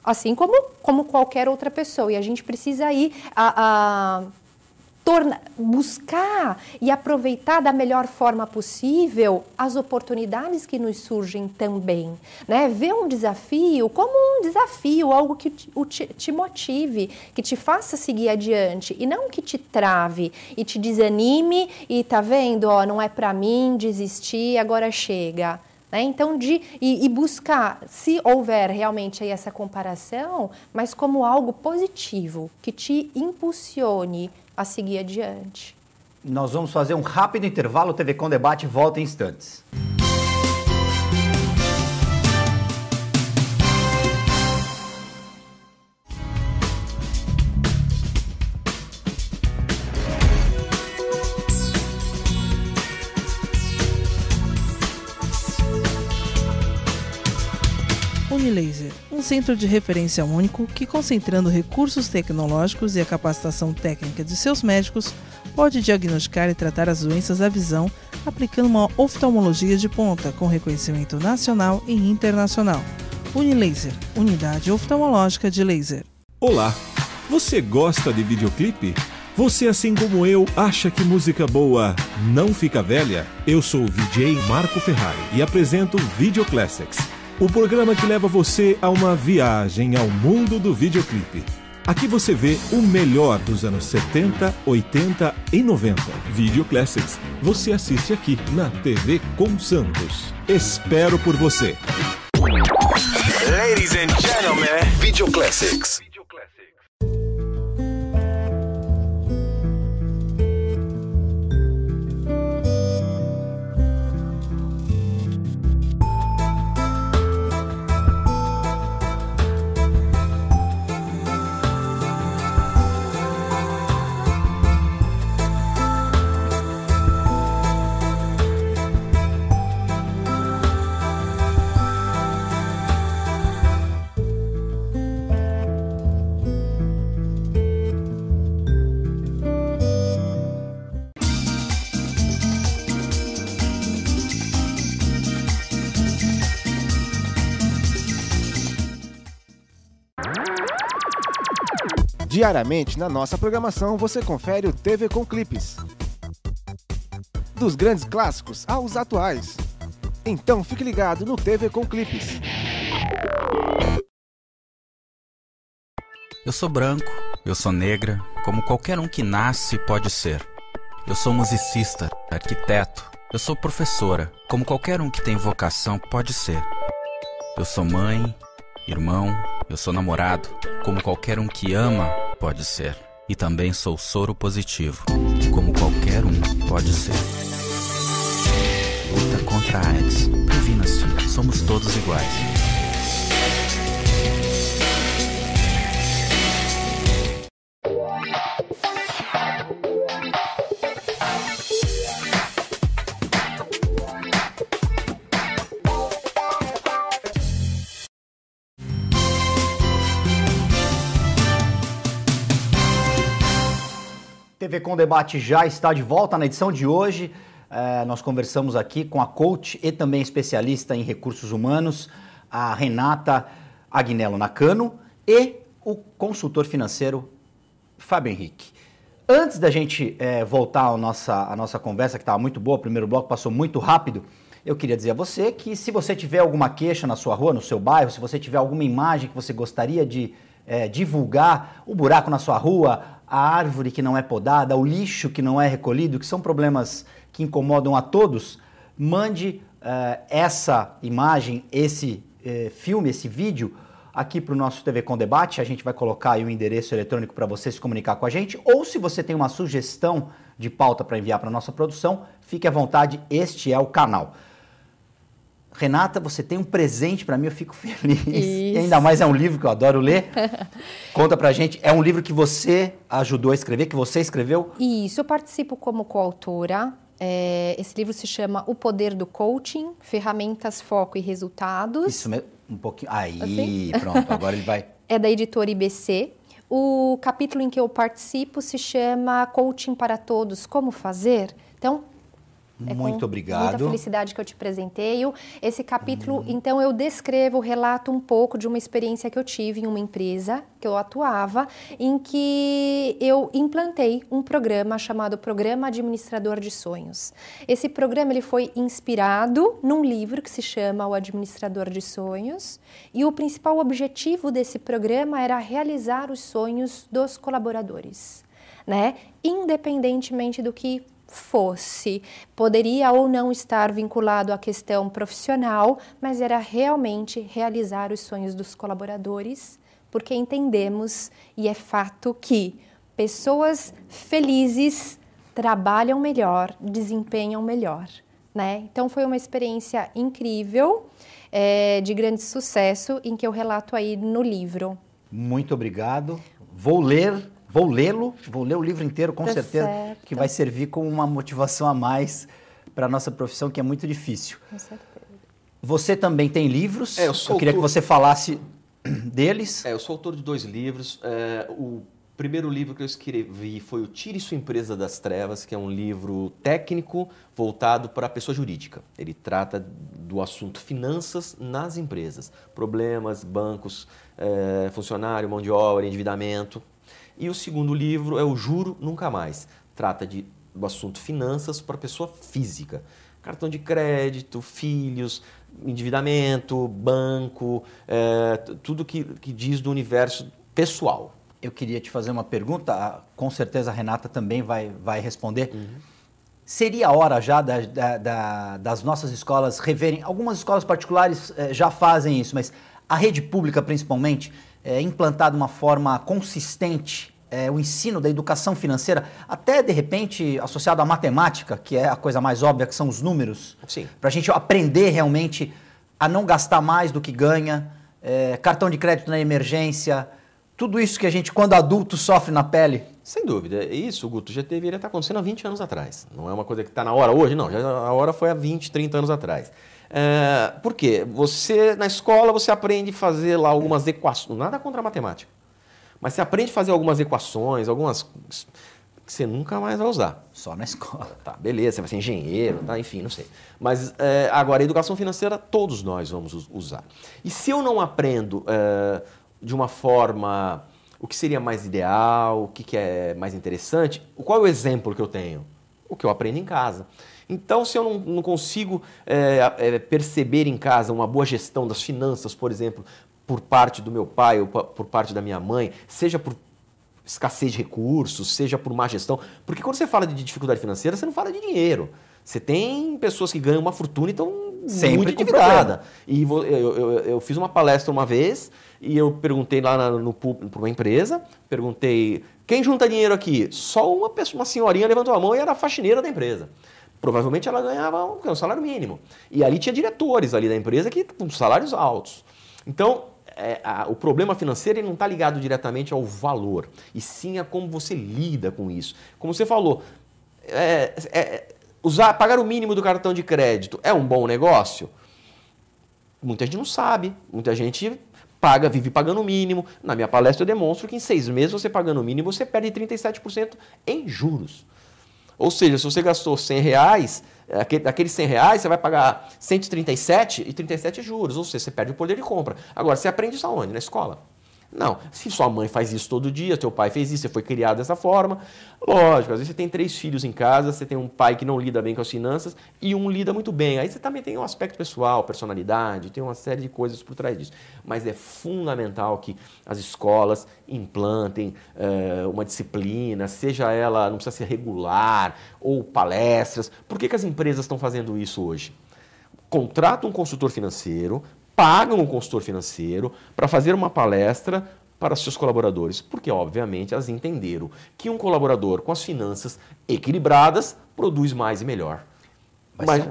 assim como qualquer outra pessoa. E a gente precisa aí buscar e aproveitar da melhor forma possível as oportunidades que nos surgem também, né? Ver um desafio como um desafio, algo que te motive, que te faça seguir adiante e não que te trave e te desanime e tá vendo, não é para mim, desistir, agora chega. Né? Então, e buscar, se houver realmente aí essa comparação, mas como algo positivo, que te impulsione a seguir adiante. Nós vamos fazer um rápido intervalo, o TV Com Debate volta em instantes. Unilaser, um centro de referência único que, concentrando recursos tecnológicos e a capacitação técnica de seus médicos, pode diagnosticar e tratar as doenças da visão, aplicando uma oftalmologia de ponta com reconhecimento nacional e internacional. Unilaser, unidade oftalmológica de laser. Olá, você gosta de videoclipe? Você, assim como eu, acha que música boa não fica velha? Eu sou o VJ Marco Ferrari e apresento Video Classics, o programa que leva você a uma viagem ao mundo do videoclipe. Aqui você vê o melhor dos anos 70, 80 e 90. Video Classics, você assiste aqui na TV com Santos. Espero por você. Ladies and gentlemen, Video Classics. Diariamente, na nossa programação, você confere o TV com Clipes. Dos grandes clássicos aos atuais. Então fique ligado no TV com Clipes. Eu sou branco, eu sou negra, como qualquer um que nasce pode ser. Eu sou musicista, arquiteto, eu sou professora, como qualquer um que tem vocação pode ser. Eu sou mãe, irmão, eu sou namorado, como qualquer um que ama pode ser. E também sou soro positivo, como qualquer um pode ser. Luta contra a AIDS. Previna-se, somos todos iguais. TV Com Debate já está de volta. Na edição de hoje, nós conversamos aqui com a coach e também especialista em recursos humanos, a Renata Agnello Nakano, e o consultor financeiro Fábio Henrique. Antes da gente voltar à nossa conversa, que estava muito boa, o primeiro bloco passou muito rápido, eu queria dizer a você que se você tiver alguma queixa na sua rua, no seu bairro, se você tiver alguma imagem que você gostaria de divulgar, o buraco na sua rua, a árvore que não é podada, o lixo que não é recolhido, que são problemas que incomodam a todos, mande essa imagem, esse filme, esse vídeo aqui para o nosso TV Com Debate. A gente vai colocar aí o endereço eletrônico para você se comunicar com a gente, ou se você tem uma sugestão de pauta para enviar para a nossa produção, fique à vontade, este é o canal. Renata, você tem um presente para mim, eu fico feliz. Isso. E ainda mais é um livro que eu adoro ler. Conta pra gente, é um livro que você ajudou a escrever, que você escreveu? Isso, eu participo como coautora. Esse livro se chama O Poder do Coaching, Ferramentas, Foco e Resultados. Isso mesmo, um pouquinho. Aí, assim? Pronto, agora ele vai... É da editora IBC. O capítulo em que eu participo se chama Coaching para Todos, Como Fazer? Então... Muito obrigado. Muita felicidade que eu te presenteio. Esse capítulo, então, eu descrevo, relato um pouco de uma experiência que eu tive em uma empresa que eu atuava, em que eu implantei um programa chamado Programa Administrador de Sonhos. Esse programa ele foi inspirado num livro que se chama O Administrador de Sonhos, e o principal objetivo desse programa era realizar os sonhos dos colaboradores, né? Independentemente do que fosse. Poderia ou não estar vinculado à questão profissional, mas era realmente realizar os sonhos dos colaboradores, porque entendemos e é fato que pessoas felizes trabalham melhor, desempenham melhor, né? Então foi uma experiência incrível, de grande sucesso, em que eu relato aí no livro. Muito obrigado. Vou ler o livro inteiro, com certeza, que vai servir como uma motivação a mais para a nossa profissão, que é muito difícil. Com certeza. Você também tem livros, eu queria que você falasse deles. Eu sou autor de 2 livros. O primeiro livro que eu escrevi foi o Tire Sua Empresa das Trevas, que é um livro técnico voltado para a pessoa jurídica. Ele trata do assunto finanças nas empresas. Problemas, bancos, funcionário, mão de obra, endividamento. E o segundo livro é o Juro Nunca Mais. Trata do assunto finanças para a pessoa física. Cartão de crédito, filhos, endividamento, banco, tudo que diz do universo pessoal. Eu queria te fazer uma pergunta, com certeza a Renata também vai responder. Seria a hora já das nossas escolas reverem, algumas escolas particulares já fazem isso, mas a rede pública principalmente, implantar de uma forma consistente o ensino da educação financeira, até de repente associado à matemática, que é a coisa mais óbvia, que são os números, para a gente aprender realmente a não gastar mais do que ganha, cartão de crédito na emergência, tudo isso que a gente, quando adulto, sofre na pele. Sem dúvida. Isso, Guto, já deveria estar acontecendo há 20 anos atrás. Não é uma coisa que está na hora hoje, não. A hora foi há 20, 30 anos atrás. Por quê? Na escola, você aprende a fazer lá algumas equações. Nada contra a matemática. Mas você aprende a fazer algumas equações, algumas que você nunca mais vai usar. Só na escola. Tá, beleza, você vai ser engenheiro, tá, enfim, não sei. Mas agora, a educação financeira, todos nós vamos usar. E se eu não aprendo de uma forma, o que seria mais ideal, o que é mais interessante, qual é o exemplo que eu tenho? O que eu aprendo em casa. Então, se eu não consigo perceber em casa uma boa gestão das finanças, por exemplo, por parte do meu pai ou por parte da minha mãe, seja por escassez de recursos, seja por má gestão, porque quando você fala de dificuldade financeira, você não fala de dinheiro. Você tem pessoas que ganham uma fortuna e estão muito endividadas. E eu fiz uma palestra uma vez e eu perguntei lá para uma empresa, perguntei, quem junta dinheiro aqui? Só uma senhorinha levantou a mão e era a faxineira da empresa. Provavelmente ela ganhava um salário mínimo. E ali tinha diretores ali da empresa com salários altos. Então, o problema financeiro ele não está ligado diretamente ao valor, e sim a como você lida com isso. Como você falou, pagar o mínimo do cartão de crédito é um bom negócio? Muita gente não sabe, muita gente vive pagando o mínimo. Na minha palestra eu demonstro que em 6 meses você pagando o mínimo, você perde 37% em juros. Ou seja, se você gastou R$100, daqueles R$100 você vai pagar 137 e 37 juros, ou seja, você perde o poder de compra. Agora, você aprende isso aonde? Na escola? Não. Se sua mãe faz isso todo dia, seu pai fez isso, você foi criado dessa forma, lógico, às vezes você tem 3 filhos em casa, você tem um pai que não lida bem com as finanças e um lida muito bem. Aí você também tem um aspecto pessoal, personalidade, tem uma série de coisas por trás disso. Mas é fundamental que as escolas implantem uma disciplina, seja ela, não precisa ser regular, ou palestras. Por que as empresas estão fazendo isso hoje? Contratam um consultor financeiro, pagam um consultor financeiro para fazer uma palestra para seus colaboradores, porque, obviamente, elas entenderam que um colaborador com as finanças equilibradas produz mais e melhor. Mas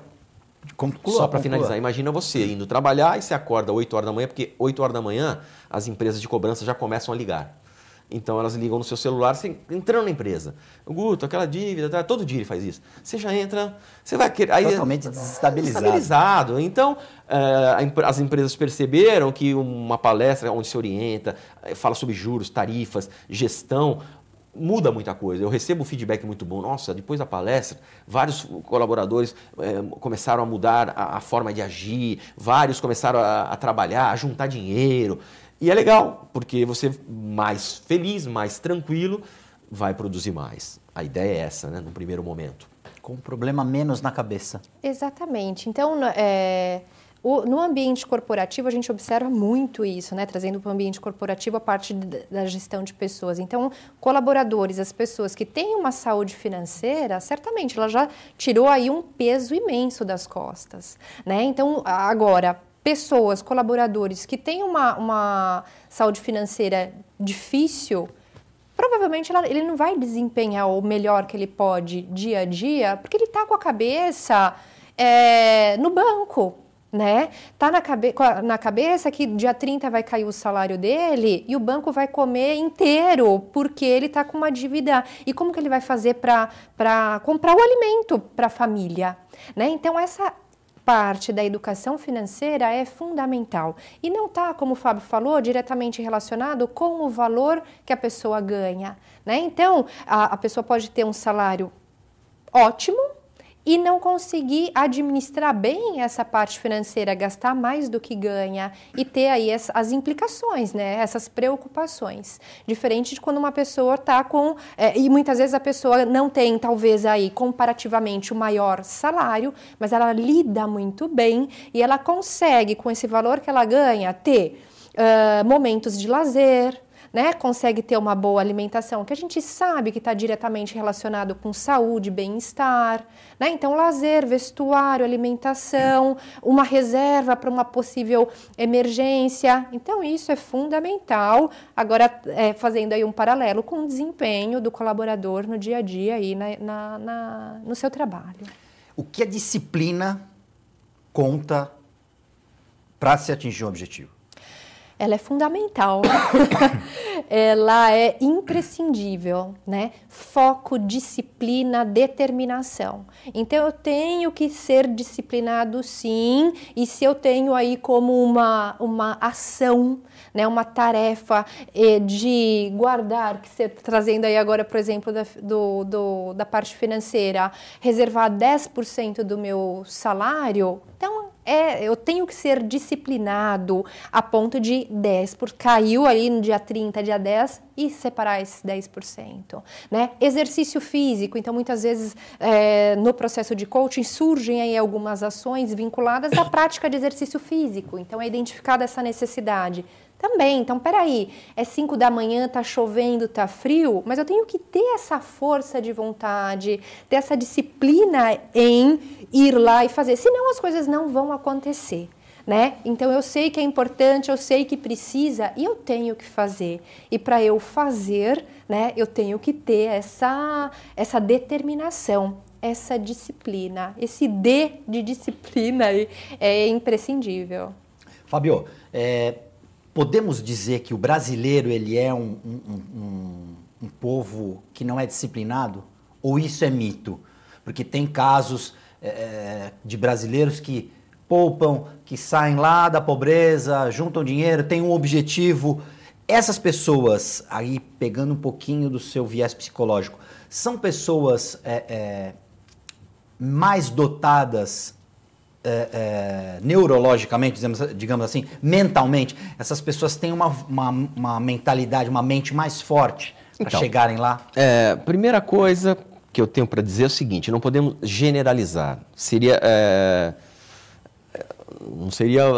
só para finalizar, imagina você indo trabalhar e você acorda 8 horas da manhã, porque 8 horas da manhã as empresas de cobrança já começam a ligar. Então elas ligam no seu celular, você entrando na empresa. Guto, aquela dívida, todo dia ele faz isso. Você já entra, você vai querer. Totalmente desestabilizado. Então, as empresas perceberam que uma palestra onde se orienta, fala sobre juros, tarifas, gestão, muda muita coisa. Eu recebo um feedback muito bom. Nossa, depois da palestra, vários colaboradores começaram a mudar a forma de agir, vários começaram a trabalhar, a juntar dinheiro. E é legal, porque você mais feliz, mais tranquilo, vai produzir mais. A ideia é essa, né, no primeiro momento. Com um problema menos na cabeça. Exatamente. Então, No ambiente corporativo, a gente observa muito isso, né? Trazendo para o ambiente corporativo a parte da gestão de pessoas. Então, colaboradores, as pessoas que têm uma saúde financeira, certamente ela já tirou aí um peso imenso das costas, né? Então, agora, pessoas, colaboradores que têm uma saúde financeira difícil, provavelmente ele não vai desempenhar o melhor que ele pode dia a dia, porque ele está com a cabeça no banco, né? Tá na cabeça que dia 30 vai cair o salário dele e o banco vai comer inteiro porque ele está com uma dívida. E como que ele vai fazer para comprar o alimento para a família, né? Então, essa parte da educação financeira é fundamental. E não está, como o Fábio falou, diretamente relacionado com o valor que a pessoa ganha, né? Então, a pessoa pode ter um salário ótimo e não conseguir administrar bem essa parte financeira, gastar mais do que ganha e ter aí as implicações, né? Essas preocupações. Diferente de quando uma pessoa está com... e muitas vezes a pessoa não tem, talvez, aí, comparativamente, o maior salário, mas ela lida muito bem e ela consegue, com esse valor que ela ganha, ter momentos de lazer, né? Consegue ter uma boa alimentação, que a gente sabe que está diretamente relacionado com saúde, bem-estar, né? Então, lazer, vestuário, alimentação, uma reserva para uma possível emergência. Então, isso é fundamental. Agora, fazendo aí um paralelo com o desempenho do colaborador no dia a dia aí no seu trabalho. O que a disciplina conta para se atingir um objetivo? Ela é fundamental, ela é imprescindível, né? Foco, disciplina, determinação. Então, eu tenho que ser disciplinado, sim, e se eu tenho aí como uma ação, né, uma tarefa de guardar, que você trazendo aí agora, por exemplo, da parte financeira, reservar 10% do meu salário, então, eu tenho que ser disciplinado a ponto de 10%, caiu aí no dia 30, dia 10, e separar esses 10%. Né? Exercício físico, então muitas vezes no processo de coaching surgem aí algumas ações vinculadas à prática de exercício físico, então é identificada essa necessidade. Também, então, peraí, é 5 da manhã, tá chovendo, tá frio, mas eu tenho que ter essa força de vontade, ter essa disciplina em ir lá e fazer, senão as coisas não vão acontecer, né? Então, eu sei que é importante, eu sei que precisa e eu tenho que fazer. E para eu fazer, né, eu tenho que ter essa determinação, essa disciplina. Esse D de disciplina é imprescindível. Fábio, podemos dizer que o brasileiro ele é um povo que não é disciplinado? Ou isso é mito? Porque tem casos de brasileiros que poupam, que saem lá da pobreza, juntam dinheiro, têm um objetivo. Essas pessoas, aí pegando um pouquinho do seu viés psicológico, são pessoas mais dotadas neurologicamente, digamos assim, mentalmente? Essas pessoas têm uma mentalidade, uma mente mais forte para chegarem lá? Primeira coisa que eu tenho para dizer é o seguinte: não podemos generalizar. Não seria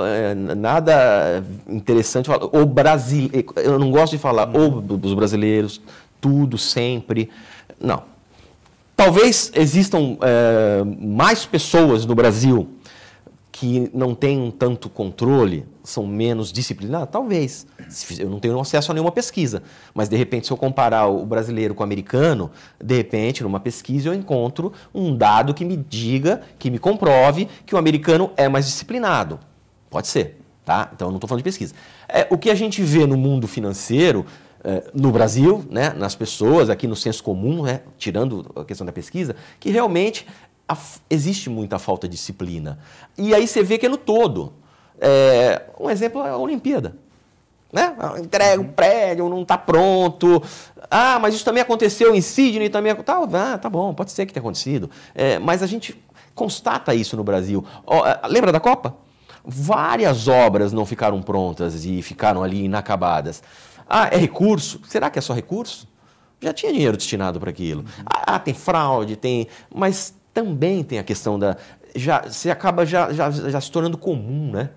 nada interessante falar o brasileiro. Eu não gosto de falar ou dos brasileiros, tudo, sempre. Não. Talvez existam mais pessoas no Brasil que não têm tanto controle, são menos disciplinados? Talvez. Eu não tenho acesso a nenhuma pesquisa, mas de repente, se eu comparar o brasileiro com o americano, de repente, numa pesquisa eu encontro um dado que me diga, que me comprove que o americano é mais disciplinado. Pode ser, tá? Então eu não estou falando de pesquisa. O que a gente vê no mundo financeiro, no Brasil, né, nas pessoas, aqui no senso comum, né, tirando a questão da pesquisa, que realmente existe muita falta de disciplina. E aí você vê que é no todo. Um exemplo é a Olimpíada. Né? Entrega um prédio, não está pronto. Mas isso também aconteceu em Sydney. Também... Tá bom, pode ser que tenha acontecido. Mas a gente constata isso no Brasil. Lembra da Copa? Várias obras não ficaram prontas e ficaram ali inacabadas. É recurso? Será que é só recurso? Já tinha dinheiro destinado para aquilo. Tem fraude, mas também tem a questão você acaba já se tornando comum, né?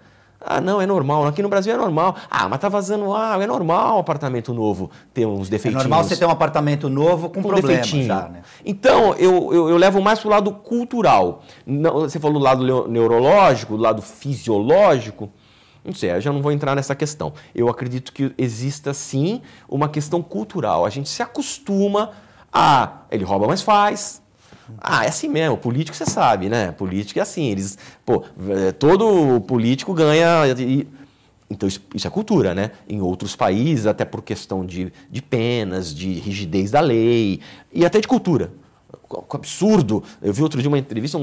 Ah, não, é normal. Aqui no Brasil é normal. Ah, mas tá vazando água. É normal um apartamento novo ter uns defeitinhos. É normal você ter um apartamento novo com problema já, né? Então, eu levo mais pro lado cultural. Não, você falou do lado neurológico, do lado fisiológico. Não sei, eu já não vou entrar nessa questão. Eu acredito que exista, sim, uma questão cultural. A gente se acostuma a... Ele rouba, mas faz... Ah, é assim mesmo, político você sabe, né? Político é assim, todo político ganha... Então isso é cultura, né? Em outros países, até por questão de penas, de rigidez da lei e até de cultura. Absurdo. Eu vi outro dia uma entrevista,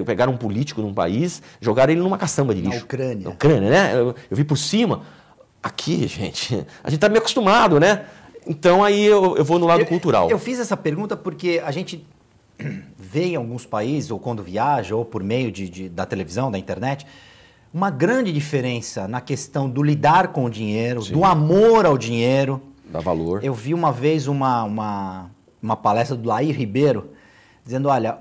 pegaram um político num país, jogaram ele numa caçamba de lixo. Na Ucrânia. Ucrânia, né? Eu vi por cima. Aqui, gente, a gente tá meio acostumado, né? Então aí eu vou no lado cultural. Eu fiz essa pergunta porque a gente vê em alguns países, ou quando viaja, ou por meio da televisão, da internet, uma grande diferença na questão do lidar com o dinheiro, do amor ao dinheiro. Dá valor. Eu vi uma vez uma palestra do Lair Ribeiro, dizendo, olha,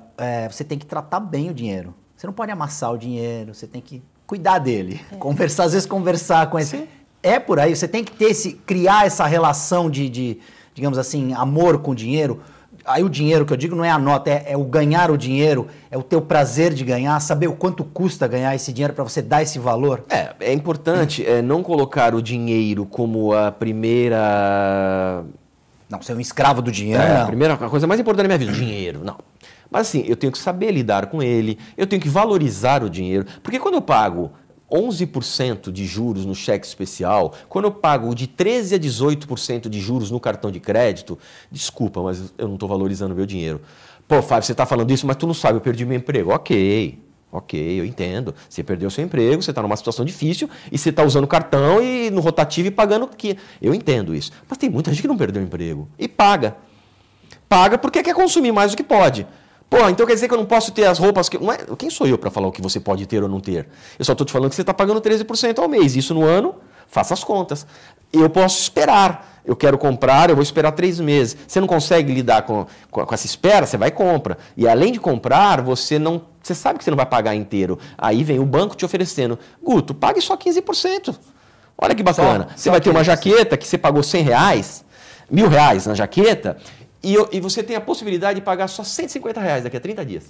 você tem que tratar bem o dinheiro. Você não pode amassar o dinheiro, você tem que cuidar dele. Às vezes conversar com ele. Sim. É por aí, você tem que criar essa relação de, digamos assim, amor com o dinheiro. Aí o dinheiro que eu digo não é a nota, é o ganhar o dinheiro, é o teu prazer de ganhar, saber o quanto custa ganhar esse dinheiro para você dar esse valor. É importante não colocar o dinheiro como a primeira... Não, ser um escravo do dinheiro, a coisa mais importante da minha vida, dinheiro, não. Mas assim, eu tenho que saber lidar com ele, eu tenho que valorizar o dinheiro, porque quando eu pago 11% de juros no cheque especial, quando eu pago de 13% a 18% de juros no cartão de crédito, desculpa, mas eu não estou valorizando o meu dinheiro. Pô, Fábio, você está falando isso, mas tu não sabe, eu perdi meu emprego. Ok, eu entendo. Você perdeu seu emprego, você está numa situação difícil e você está usando cartão e no rotativo e pagando que eu entendo isso. Mas tem muita gente que não perdeu o emprego e paga. Paga porque quer consumir mais do que pode. Pô, então quer dizer que eu não posso ter as roupas que... Não é... Quem sou eu para falar o que você pode ter ou não ter? Eu só estou te falando que você está pagando 13% ao mês. Isso no ano, faça as contas. Eu posso esperar. Eu quero comprar, eu vou esperar 3 meses. Você não consegue lidar com essa espera, você vai e compra. E além de comprar, você sabe que você não vai pagar inteiro. Aí vem o banco te oferecendo. Guto, pague só 15%. Olha que bacana. Você vai ter uma jaqueta que você pagou R$100, R$1.000 na jaqueta... E você tem a possibilidade de pagar só R$150 daqui a 30 dias.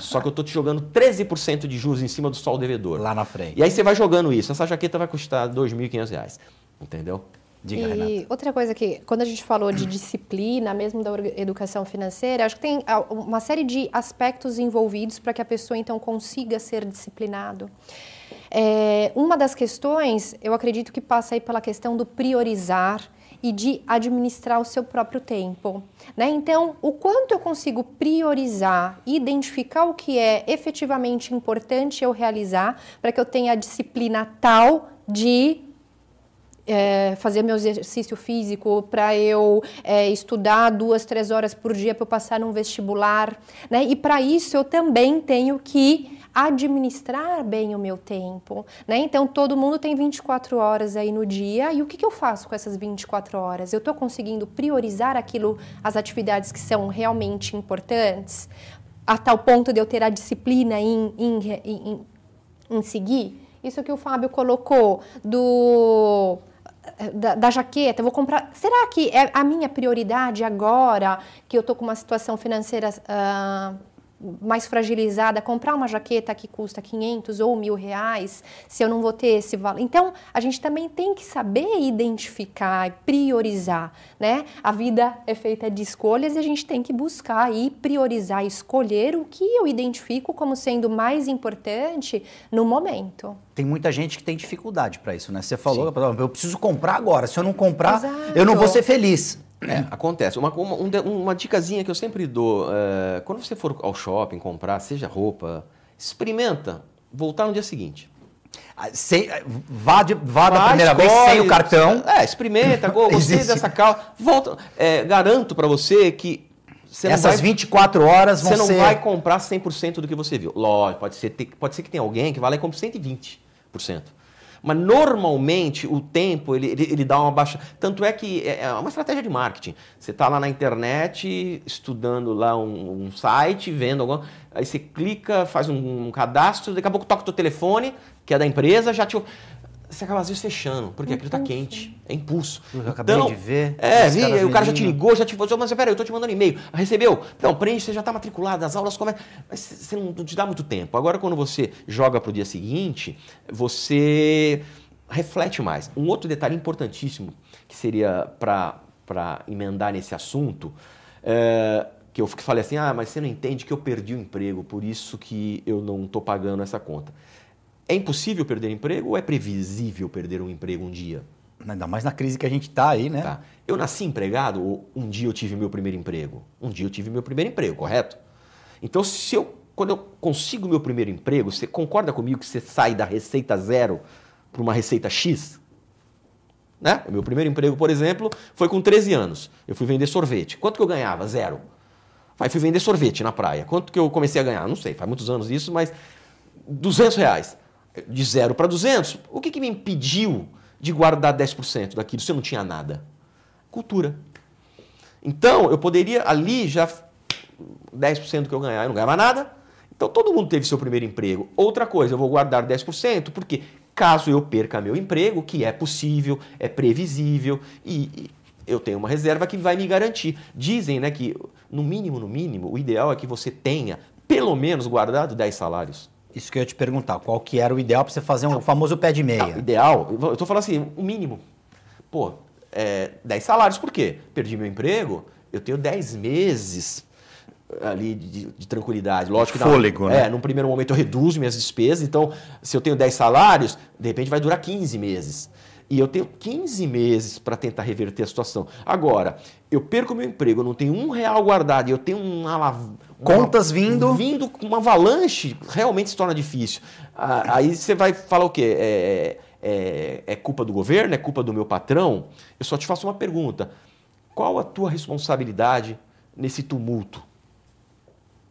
Só que eu estou te jogando 13% de juros em cima do sol devedor. Lá na frente. E aí você vai jogando isso. Essa jaqueta vai custar R$2.500. Entendeu? Diga, Renata. E outra coisa que, quando a gente falou de disciplina, mesmo da educação financeira, acho que tem uma série de aspectos envolvidos para que a pessoa, então, consiga ser disciplinado. Uma das questões, eu acredito que passa aí pela questão do priorizar e de administrar o seu próprio tempo, né? Então, o quanto eu consigo priorizar, identificar o que é efetivamente importante eu realizar para que eu tenha a disciplina tal de fazer meu exercício físico, para eu estudar 2, 3 horas por dia para eu passar num vestibular, né? E para isso eu também tenho que administrar bem o meu tempo, né? Então, todo mundo tem 24 horas aí no dia, e o que eu faço com essas 24 horas? Eu estou conseguindo priorizar as atividades que são realmente importantes, a tal ponto de eu ter a disciplina em seguir? Isso que o Fábio colocou da jaqueta, eu vou comprar... Será que é a minha prioridade agora, que eu estou com uma situação financeira mais fragilizada, comprar uma jaqueta que custa 500 ou R$1.000, se eu não vou ter esse valor? Então, a gente também tem que saber identificar e priorizar, né? A vida é feita de escolhas e a gente tem que buscar e priorizar, escolher o que eu identifico como sendo mais importante no momento. Tem muita gente que tem dificuldade para isso, né? Você falou, eu preciso comprar agora, se eu não comprar, Exato. Eu não vou ser feliz. Acontece. Uma dicasinha que eu sempre dou, quando você for ao shopping comprar, seja roupa, experimenta voltar no dia seguinte. Vá da primeira vez sem o cartão. Experimenta, gostei dessa calça. Volta. Garanto para você que essas 24 horas vão ser... Você não vai comprar 100% do que você viu. Lógico, pode ser que tenha alguém que vai lá e compre 120%. Mas normalmente o tempo ele dá uma baixa. Tanto é que é uma estratégia de marketing. Você está lá na internet estudando lá um site, vendo alguma. Aí você clica, faz um cadastro, daqui a pouco toca o teu telefone, que é da empresa, já te. Você acaba às vezes fechando, porque aquilo está quente. É impulso. Eu acabei de ver. Aí o cara já te ligou, já te falou, mas peraí, eu estou te mandando e-mail. Recebeu? Não, preenche, você já está matriculado, as aulas começam. Mas você não te dá muito tempo. Agora, quando você joga para o dia seguinte, você reflete mais. Um outro detalhe importantíssimo, que seria para emendar nesse assunto, que eu falei assim, mas você não entende que eu perdi o emprego, por isso que eu não estou pagando essa conta. É impossível perder emprego ou é previsível perder um emprego um dia? Ainda mais na crise que a gente está aí, né? Tá. Eu nasci empregado ou um dia eu tive meu primeiro emprego? Um dia eu tive meu primeiro emprego, correto? Então, quando eu consigo meu primeiro emprego, você concorda comigo que você sai da receita zero para uma receita X? Né? O meu primeiro emprego, por exemplo, foi com 13 anos. Eu fui vender sorvete. Quanto que eu ganhava? 0. Aí fui vender sorvete na praia. Quanto que eu comecei a ganhar? Não sei, faz muitos anos isso, mas R$200. De 0 para 200, o que me impediu de guardar 10% daquilo se eu não tinha nada? Cultura. Então, eu poderia ali já 10% que eu ganhar, eu não ganhava nada. Então, todo mundo teve seu primeiro emprego. Outra coisa, eu vou guardar 10%, porque caso eu perca meu emprego, que é possível, é previsível, e eu tenho uma reserva que vai me garantir. Dizem, né, que no mínimo, o ideal é que você tenha pelo menos guardado 10 salários. Isso que eu ia te perguntar, qual que era o ideal para você fazer o famoso pé de meia? O ideal, eu estou falando assim, o mínimo. 10 salários, por quê? Perdi meu emprego, eu tenho 10 meses ali de tranquilidade. Lógico que fôlego, né? Num primeiro momento eu reduzo minhas despesas, então se eu tenho 10 salários, de repente vai durar 15 meses. E eu tenho 15 meses para tentar reverter a situação. Agora, eu perco meu emprego, eu não tenho R$1 guardado, e eu tenho contas vindo com uma avalanche, realmente se torna difícil. Aí você vai falar o quê? É culpa do governo? É culpa do meu patrão? Eu só te faço uma pergunta. Qual a tua responsabilidade nesse tumulto?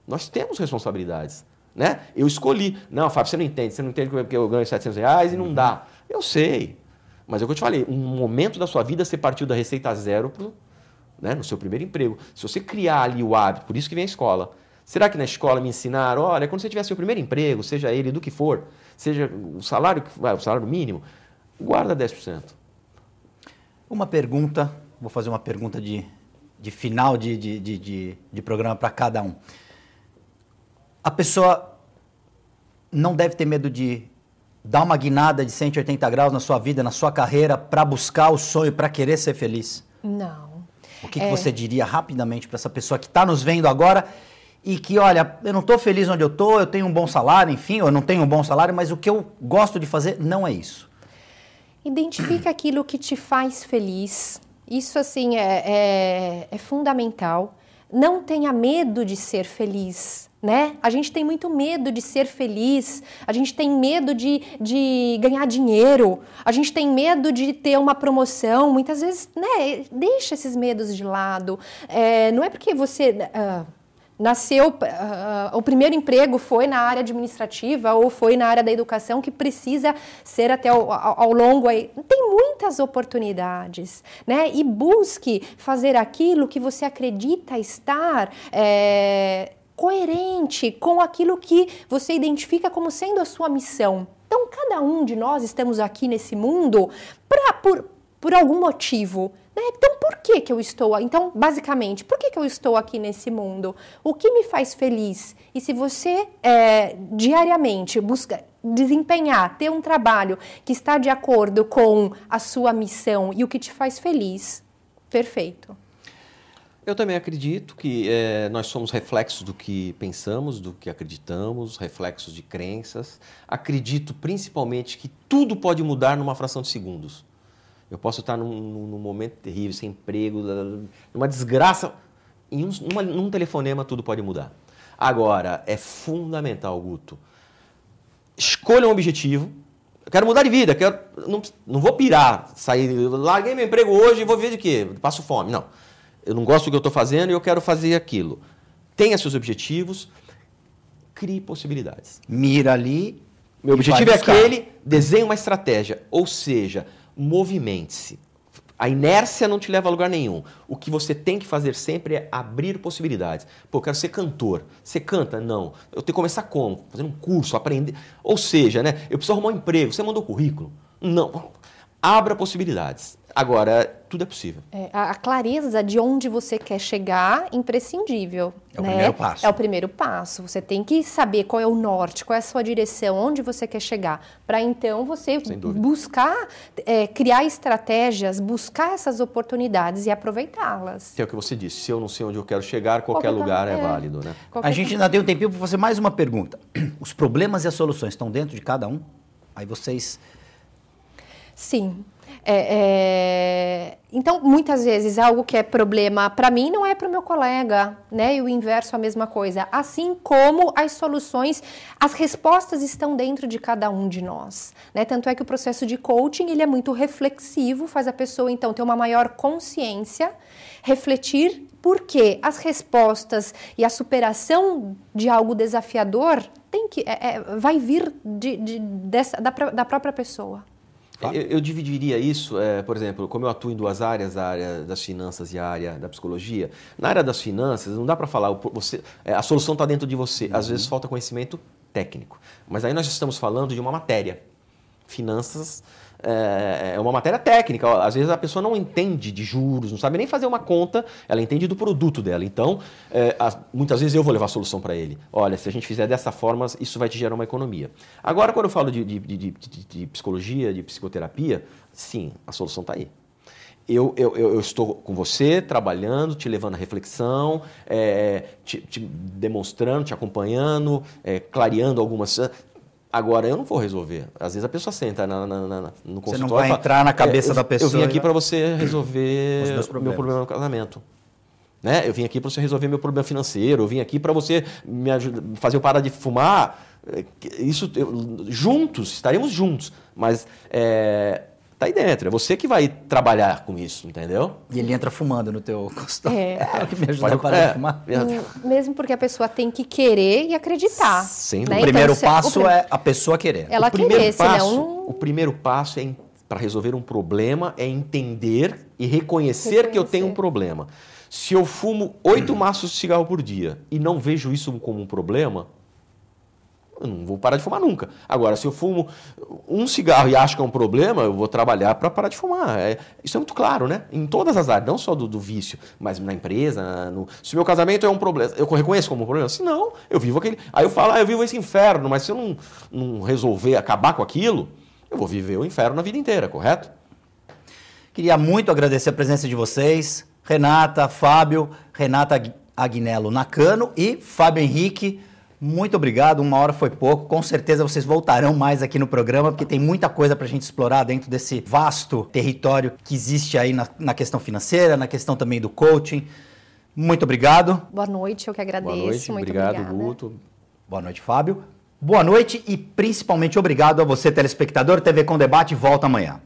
Nós temos responsabilidades, né? Eu escolhi. Não, Fábio, você não entende porque eu ganho R$700 e não dá. Eu sei. Mas é o que eu te falei, um momento da sua vida você partiu da receita zero no seu primeiro emprego. Se você criar ali o hábito, por isso que vem a escola. Será que na escola me ensinaram, olha, quando você tiver seu primeiro emprego, seja ele do que for, seja o salário mínimo, guarda 10%. Uma pergunta, vou fazer uma pergunta de final de programa para cada um. A pessoa não deve ter medo de dar uma guinada de 180 graus na sua vida, na sua carreira, para buscar o sonho, para querer ser feliz? Não. O que você diria rapidamente para essa pessoa que está nos vendo agora e que, olha, eu não estou feliz onde eu estou, eu tenho um bom salário, enfim, eu não tenho um bom salário, mas o que eu gosto de fazer não é isso? Identifica aquilo que te faz feliz. Isso, assim, é fundamental. Não tenha medo de ser feliz, né? A gente tem muito medo de ser feliz, a gente tem medo de ganhar dinheiro, a gente tem medo de ter uma promoção. Muitas vezes, né? Deixa esses medos de lado. Não é porque você nasceu, o primeiro emprego foi na área administrativa ou foi na área da educação que precisa ser até ao longo aí. Tem muitas oportunidades, né? E busque fazer aquilo que você acredita estar coerente com aquilo que você identifica como sendo a sua missão. Então, cada um de nós estamos aqui nesse mundo por algum motivo. Então, por que eu estou... Então, basicamente, por que eu estou aqui nesse mundo? O que me faz feliz? E se você diariamente busca desempenhar, ter um trabalho que está de acordo com a sua missão e o que te faz feliz, perfeito. Eu também acredito que nós somos reflexos do que pensamos, do que acreditamos, reflexos de crenças. Acredito principalmente que tudo pode mudar numa fração de segundos. Eu posso estar num momento terrível, sem emprego, numa desgraça. Num telefonema tudo pode mudar. Agora, é fundamental, Guto. Escolha um objetivo. Eu quero mudar de vida, não vou pirar, larguei meu emprego hoje e vou ver de quê? Passo fome. Não. Eu não gosto do que eu estou fazendo e eu quero fazer aquilo. Tenha seus objetivos, crie possibilidades. Mira ali Meu objetivo é buscar. aquele, desenhe uma estratégia. Ou seja, movimente-se. A inércia não te leva a lugar nenhum. O que você tem que fazer sempre é abrir possibilidades. Pô, eu quero ser cantor. Você canta? Não. Eu tenho que começar como? Fazendo um curso, aprender. Ou seja, né? Eu preciso arrumar um emprego. Você mandou currículo? Não. Abra possibilidades. Agora, tudo é possível. A clareza de onde você quer chegar, imprescindível. É o primeiro passo. É o primeiro passo. Você tem que saber qual é o norte, qual é a sua direção, onde você quer chegar. Para então você buscar, criar estratégias, buscar essas oportunidades e aproveitá-las. Que é o que você disse. Se eu não sei onde eu quero chegar, qualquer lugar é válido, né? A gente ainda tem um tempinho para fazer mais uma pergunta. Os problemas e as soluções estão dentro de cada um? Aí vocês... Sim. Então, muitas vezes, algo que é problema para mim não é para o meu colega, né? E o inverso a mesma coisa. Assim como as soluções, as respostas estão dentro de cada um de nós, né? Tanto é que o processo de coaching, ele é muito reflexivo, faz a pessoa, então, ter uma maior consciência, refletir porque as respostas e a superação de algo desafiador vai vir da própria pessoa. Eu dividiria isso, por exemplo, como eu atuo em duas áreas, a área das finanças e a área da psicologia. Na área das finanças, não dá para falar, a solução está dentro de você. Às vezes falta conhecimento técnico. Mas aí nós estamos falando de uma matéria. Finanças é uma matéria técnica. Às vezes a pessoa não entende de juros, não sabe nem fazer uma conta, ela entende do produto dela. Então, muitas vezes eu vou levar a solução para ele. Olha, se a gente fizer dessa forma, isso vai te gerar uma economia. Agora, quando eu falo de psicologia, de psicoterapia, sim, a solução está aí. Eu estou com você, trabalhando, te levando à reflexão, te demonstrando, te acompanhando, clareando algumas... Agora, eu não vou resolver. Às vezes a pessoa senta no consultório... Você não vai entrar na cabeça da pessoa. Eu vim aqui para você resolver o meu problema no casamento. Né? Eu vim aqui para você resolver meu problema financeiro. Eu vim aqui para você me fazer eu parar de fumar. Juntos, estaremos juntos. Mas tá aí dentro. É você que vai trabalhar com isso, entendeu? E ele entra fumando no teu consultório. Que me ajuda a parar de fumar. Mesmo porque a pessoa tem que querer e acreditar. Né? O primeiro passo é a pessoa querer. Ela querer, senão... O primeiro passo para resolver um problema é entender e reconhecer que eu tenho um problema. Se eu fumo 8 maços de cigarro por dia e não vejo isso como um problema, eu não vou parar de fumar nunca. Agora, se eu fumo um cigarro e acho que é um problema, eu vou trabalhar para parar de fumar. Isso é muito claro, né? Em todas as áreas, não só do vício, mas na empresa, se o meu casamento é um problema, eu reconheço como um problema? Se não, eu vivo aquele... Aí eu falo, eu vivo esse inferno, mas se eu não resolver acabar com aquilo, eu vou viver o inferno na vida inteira, correto? Queria muito agradecer a presença de vocês, Renata, Fábio, Renata Agnello Nakano e Fábio Henrique. Muito obrigado, 1 hora foi pouco. Com certeza vocês voltarão mais aqui no programa, porque tem muita coisa para a gente explorar dentro desse vasto território que existe aí na questão financeira, na questão também do coaching. Muito obrigado. Boa noite, eu que agradeço. Boa noite, muito obrigado, obrigada. Guto. Boa noite, Fábio. Boa noite e principalmente obrigado a você, telespectador. TV Com Debate volta amanhã.